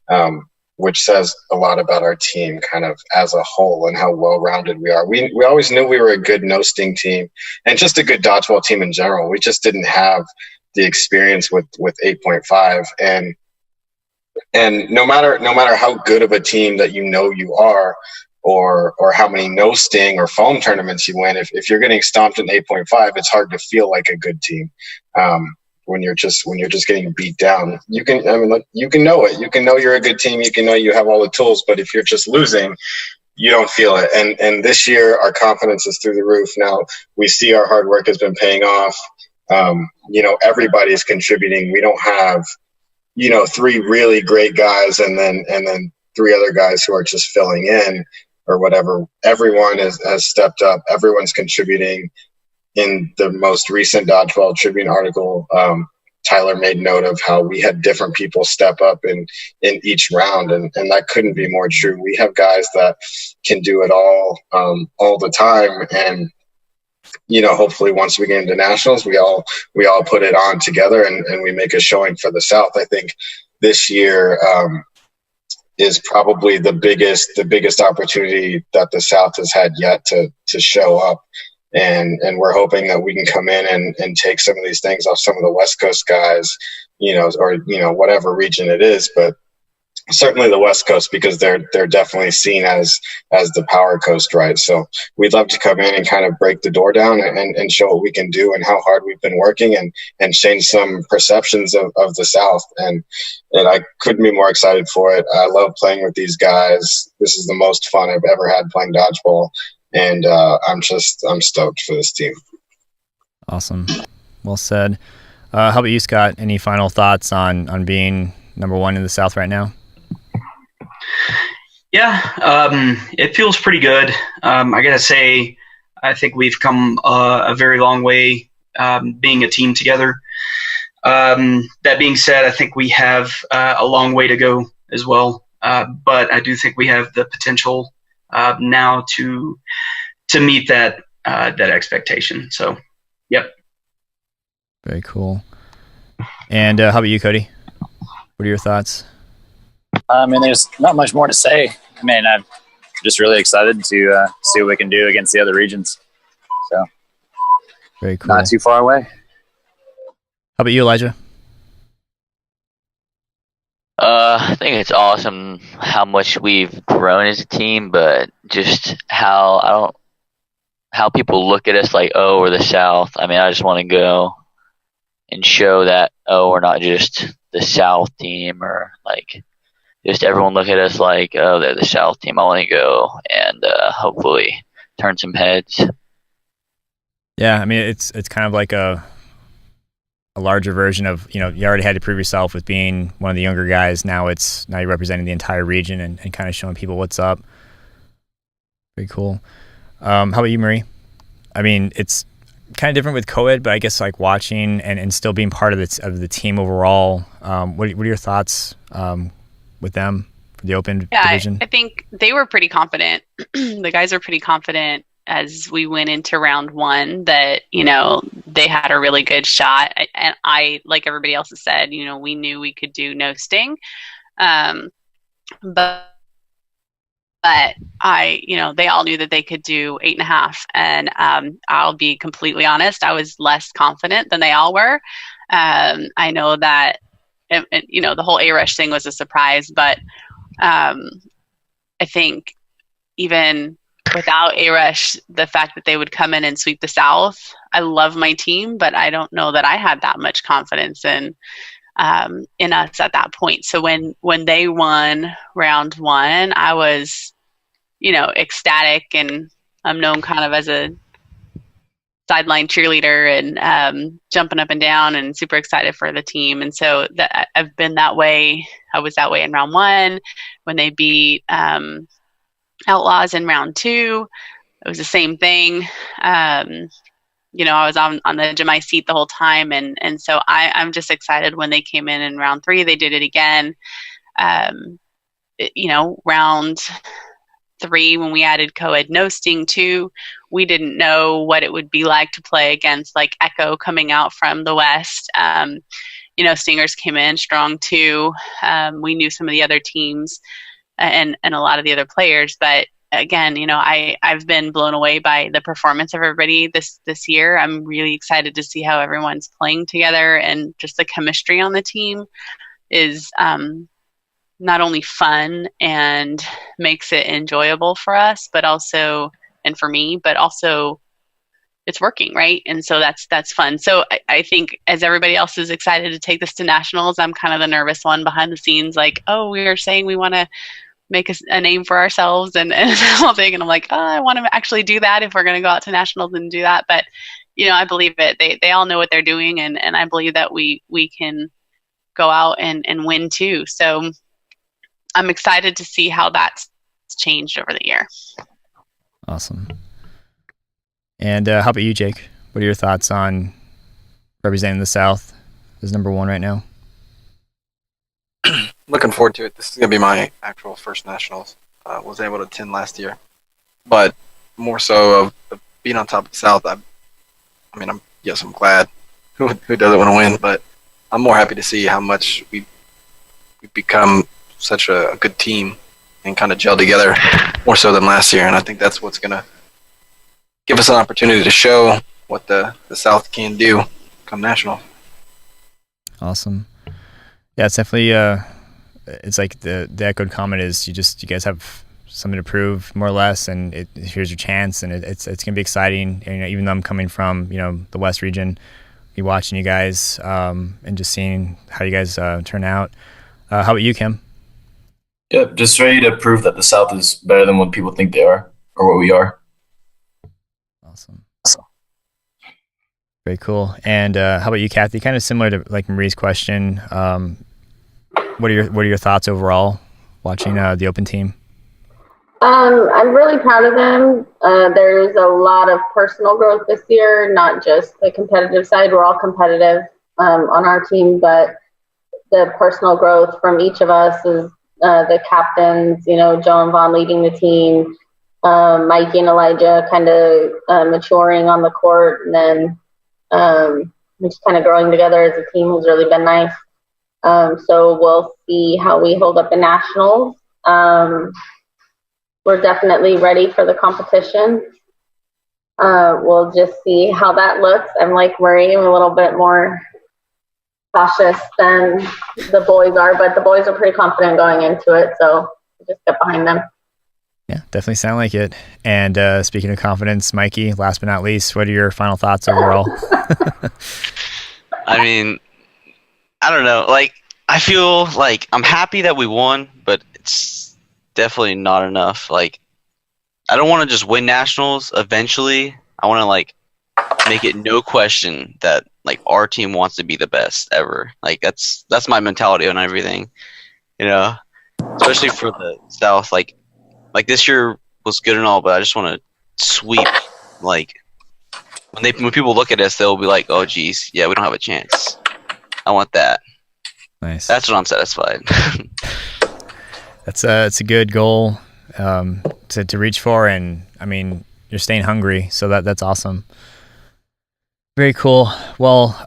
1. Which says a lot about our team kind of as a whole and how well-rounded we are. We always knew we were a good no-sting team and just a good dodgeball team in general. We just didn't have the experience with 8.5. And no matter how good of a team that you are, or how many no-sting or foam tournaments you win, if you're getting stomped in 8.5, it's hard to feel like a good team. When you're just getting beat down, you can know it. You can know you're a good team. You can know you have all the tools. But if you're just losing, you don't feel it. And this year, our confidence is through the roof. Now we see our hard work has been paying off. Everybody's contributing. We don't have 3 really great guys and then 3 other guys who are just filling in or whatever. Everyone has stepped up. Everyone's contributing. In the most recent Dodgeball Tribune article, Tyler made note of how we had different people step up in each round, and that couldn't be more true. We have guys that can do it all the time, and hopefully once we get into nationals, we all put it on together and we make a showing for the South. I think this year is probably the biggest opportunity that the South has had yet to show up. And we're hoping that we can come in and take some of these things off some of the West Coast guys, or whatever region it is, but certainly the West Coast, because they're definitely seen as the power coast, right? So we'd love to come in and kind of break the door down and show what we can do and how hard we've been working and change some perceptions of the South. And I couldn't be more excited for it. I love playing with these guys. This is the most fun I've ever had playing dodgeball. and I'm stoked for this team. Awesome. Well said. How about you, Scott? Any final thoughts on being number one in the South right now? Yeah, it feels pretty good. I gotta say, I think we've come a very long way being a team together. That being said, I think we have a long way to go as well. But I do think we have the potential now to meet that expectation. So, yep. Very cool. And how about you, Cody? What are your thoughts? I mean, there's not much more to say. I mean, I'm just really excited to see what we can do against the other regions. So, very cool. Not too far away. How about you, Elijah? I think it's awesome how much we've grown as a team, but just how people look at us like, oh, we're the South. I mean, I just want to go and show that, oh, we're not just the South team, or like just everyone look at us like, oh, they're the South team. I want to go and hopefully turn some heads. Yeah, I mean, it's kind of like a larger version of, you already had to prove yourself with being one of the younger guys. Now you're representing the entire region and kind of showing people what's up. Very cool. How about you, Marie? I mean, it's kind of different with Coed, but I guess like watching and still being part of the team overall. What are your thoughts with them for the Open division? I think they were pretty confident. The guys were pretty confident as we went into round one that, they had a really good shot. And I, like everybody else has said, we knew we could do no sting. But they all knew that they could do 8.5. And I'll be completely honest, I was less confident than they all were. I know that, the whole A-Rush thing was a surprise, but I think even without A-Rush, the fact that they would come in and sweep the South, I love my team, but I don't know that I had that much confidence in us at that point. So when they won round one, I was, ecstatic, and I'm known kind of as a sideline cheerleader and jumping up and down and super excited for the team. And so I've been that way. I was that way in round one when they beat Outlaws in round two. It was the same thing. I was on the edge of my seat the whole time, and so I'm just excited when they came in round three. They did it again. Round three, when we added Coed no sting too, we didn't know what it would be like to play against like Echo coming out from the West. Stingers came in strong too. We knew some of the other teams and a lot of the other players, but again, I've been blown away by the performance of everybody this year. I'm really excited to see how everyone's playing together, and just the chemistry on the team is not only fun and makes it enjoyable for us, but also, and for me, but also it's working, right? And so that's fun. So I think as everybody else is excited to take this to nationals, I'm kind of the nervous one behind the scenes, like, oh, we are saying we want to make a name for ourselves and whole thing. And I'm like, oh, I want to actually do that if we're going to go out to nationals and do that. But, I believe it. They all know what they're doing. And I believe that we can go out and win too. So I'm excited to see how that's changed over the year. Awesome. And how about you, Jake? What are your thoughts on representing the South as number one right now? Looking forward to it. This is going to be my actual first nationals. Was able to attend last year. But more so of being on top of the South, I'm glad. Who doesn't want to win? But I'm more happy to see how much we've become such a good team and kind of gel together more so than last year. And I think that's what's going to give us an opportunity to show what the South can do come national. Awesome. Yeah, it's definitely it's like the echoed comment is you guys have something to prove more or less, and here's your chance, and it's gonna be exciting. And, even though I'm coming from the West region, be watching you guys and just seeing how you guys turn out. How about you, Kim? Yeah, just ready to prove that the South is better than what people think they are or what we are. Very cool. And how about you, Kathy? Kind of similar to like Marie's question. What are your thoughts overall watching the Open team? I'm really proud of them. There's a lot of personal growth this year, not just the competitive side. We're all competitive on our team, but the personal growth from each of us is the captains, Joe and Vaughn leading the team, Mikey and Elijah kind of maturing on the court, and then just kind of growing together as a team has really been nice. So we'll see how we hold up in nationals. We're definitely ready for the competition. We'll just see how that looks. I'm like Marie, I'm a little bit more cautious than the boys are, but the boys are pretty confident going into it, so just get behind them. Yeah, definitely sound like it. And speaking of confidence, Mikey, last but not least, what are your final thoughts overall? I mean, I don't know. Like, I feel like I'm happy that we won, but it's definitely not enough. Like, I don't want to just win nationals eventually. I want to, like, make it no question that, like, our team wants to be the best ever. Like, that's my mentality on everything, especially for the South. Like this year was good and all, but I just want to sweep. Like, when people look at us, they'll be like, "Oh, geez, yeah, we don't have a chance." I want that. Nice. That's what I'm satisfied. It's a good goal to reach for, and I mean, you're staying hungry, so that's awesome. Very cool. Well,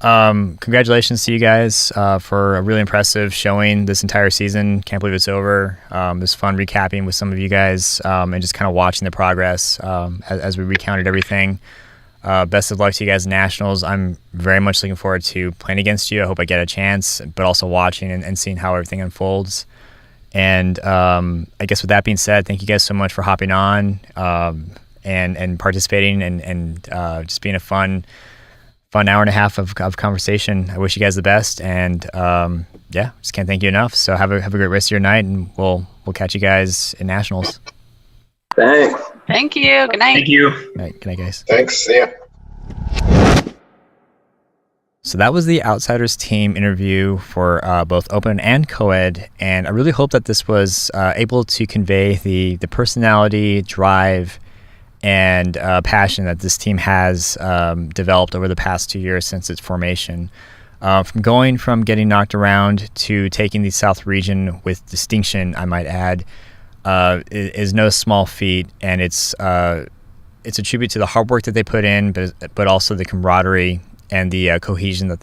congratulations to you guys for a really impressive showing this entire season. Can't believe it's over. It was fun recapping with some of you guys and just kind of watching the progress as we recounted everything. Best of luck to you guys in Nationals. I'm very much looking forward to playing against you. I hope I get a chance, but also watching and seeing how everything unfolds. And I guess with that being said, thank you guys so much for hopping on and participating and just being a fun hour and a half of conversation. I wish you guys the best, and just can't thank you enough. So have a great rest of your night, and we'll catch you guys in Nationals. Thanks. Thank you. Good night. Thank you. Good night, guys. Thanks. See ya. So that was the Outsiders team interview for both Open and Coed, and I really hope that this was able to convey the personality, drive, and passion that this team has developed over the past 2 years since its formation. From getting knocked around to taking the South region with distinction, I might add, is no small feat, and it's a tribute to the hard work that they put in, but also the camaraderie and the cohesion that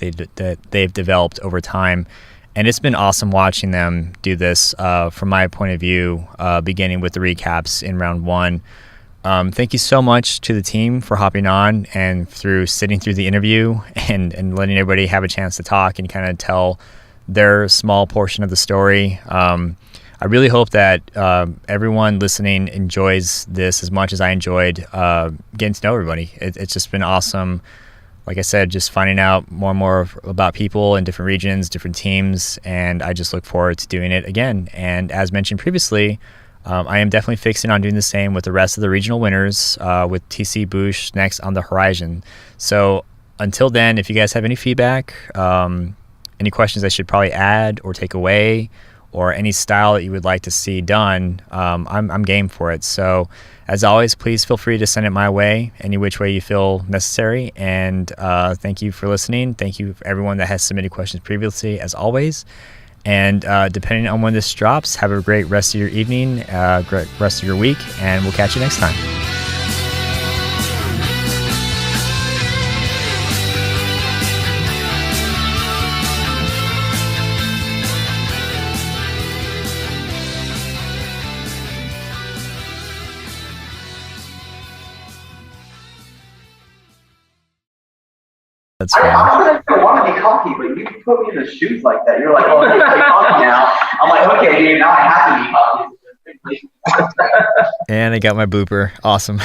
they've developed over time. And it's been awesome watching them do this from my point of view, beginning with the recaps in round one. Thank you so much to the team for hopping on and sitting through the interview and letting everybody have a chance to talk and kind of tell their small portion of the story. I really hope that everyone listening enjoys this as much as I enjoyed getting to know everybody. It's just been awesome. Like I said, just finding out more and more about people in different regions, different teams, and I just look forward to doing it again. And as mentioned previously, I am definitely fixing on doing the same with the rest of the regional winners, with TC Bush next on the horizon. So until then, if you guys have any feedback, any questions I should probably add or take away, or any style that you would like to see done, I'm game for it. So as always, please feel free to send it my way, any which way you feel necessary. And thank you for listening. Thank you for everyone that has submitted questions previously, as always. And depending on when this drops, have a great rest of your evening, great rest of your week, and we'll catch you next time. That's fine. I want to be cocky, but you put me in the shoes like that. You're like, oh, I'm cocky now. I'm like, okay, dude, now I have to be cocky. And I got my booper. Awesome.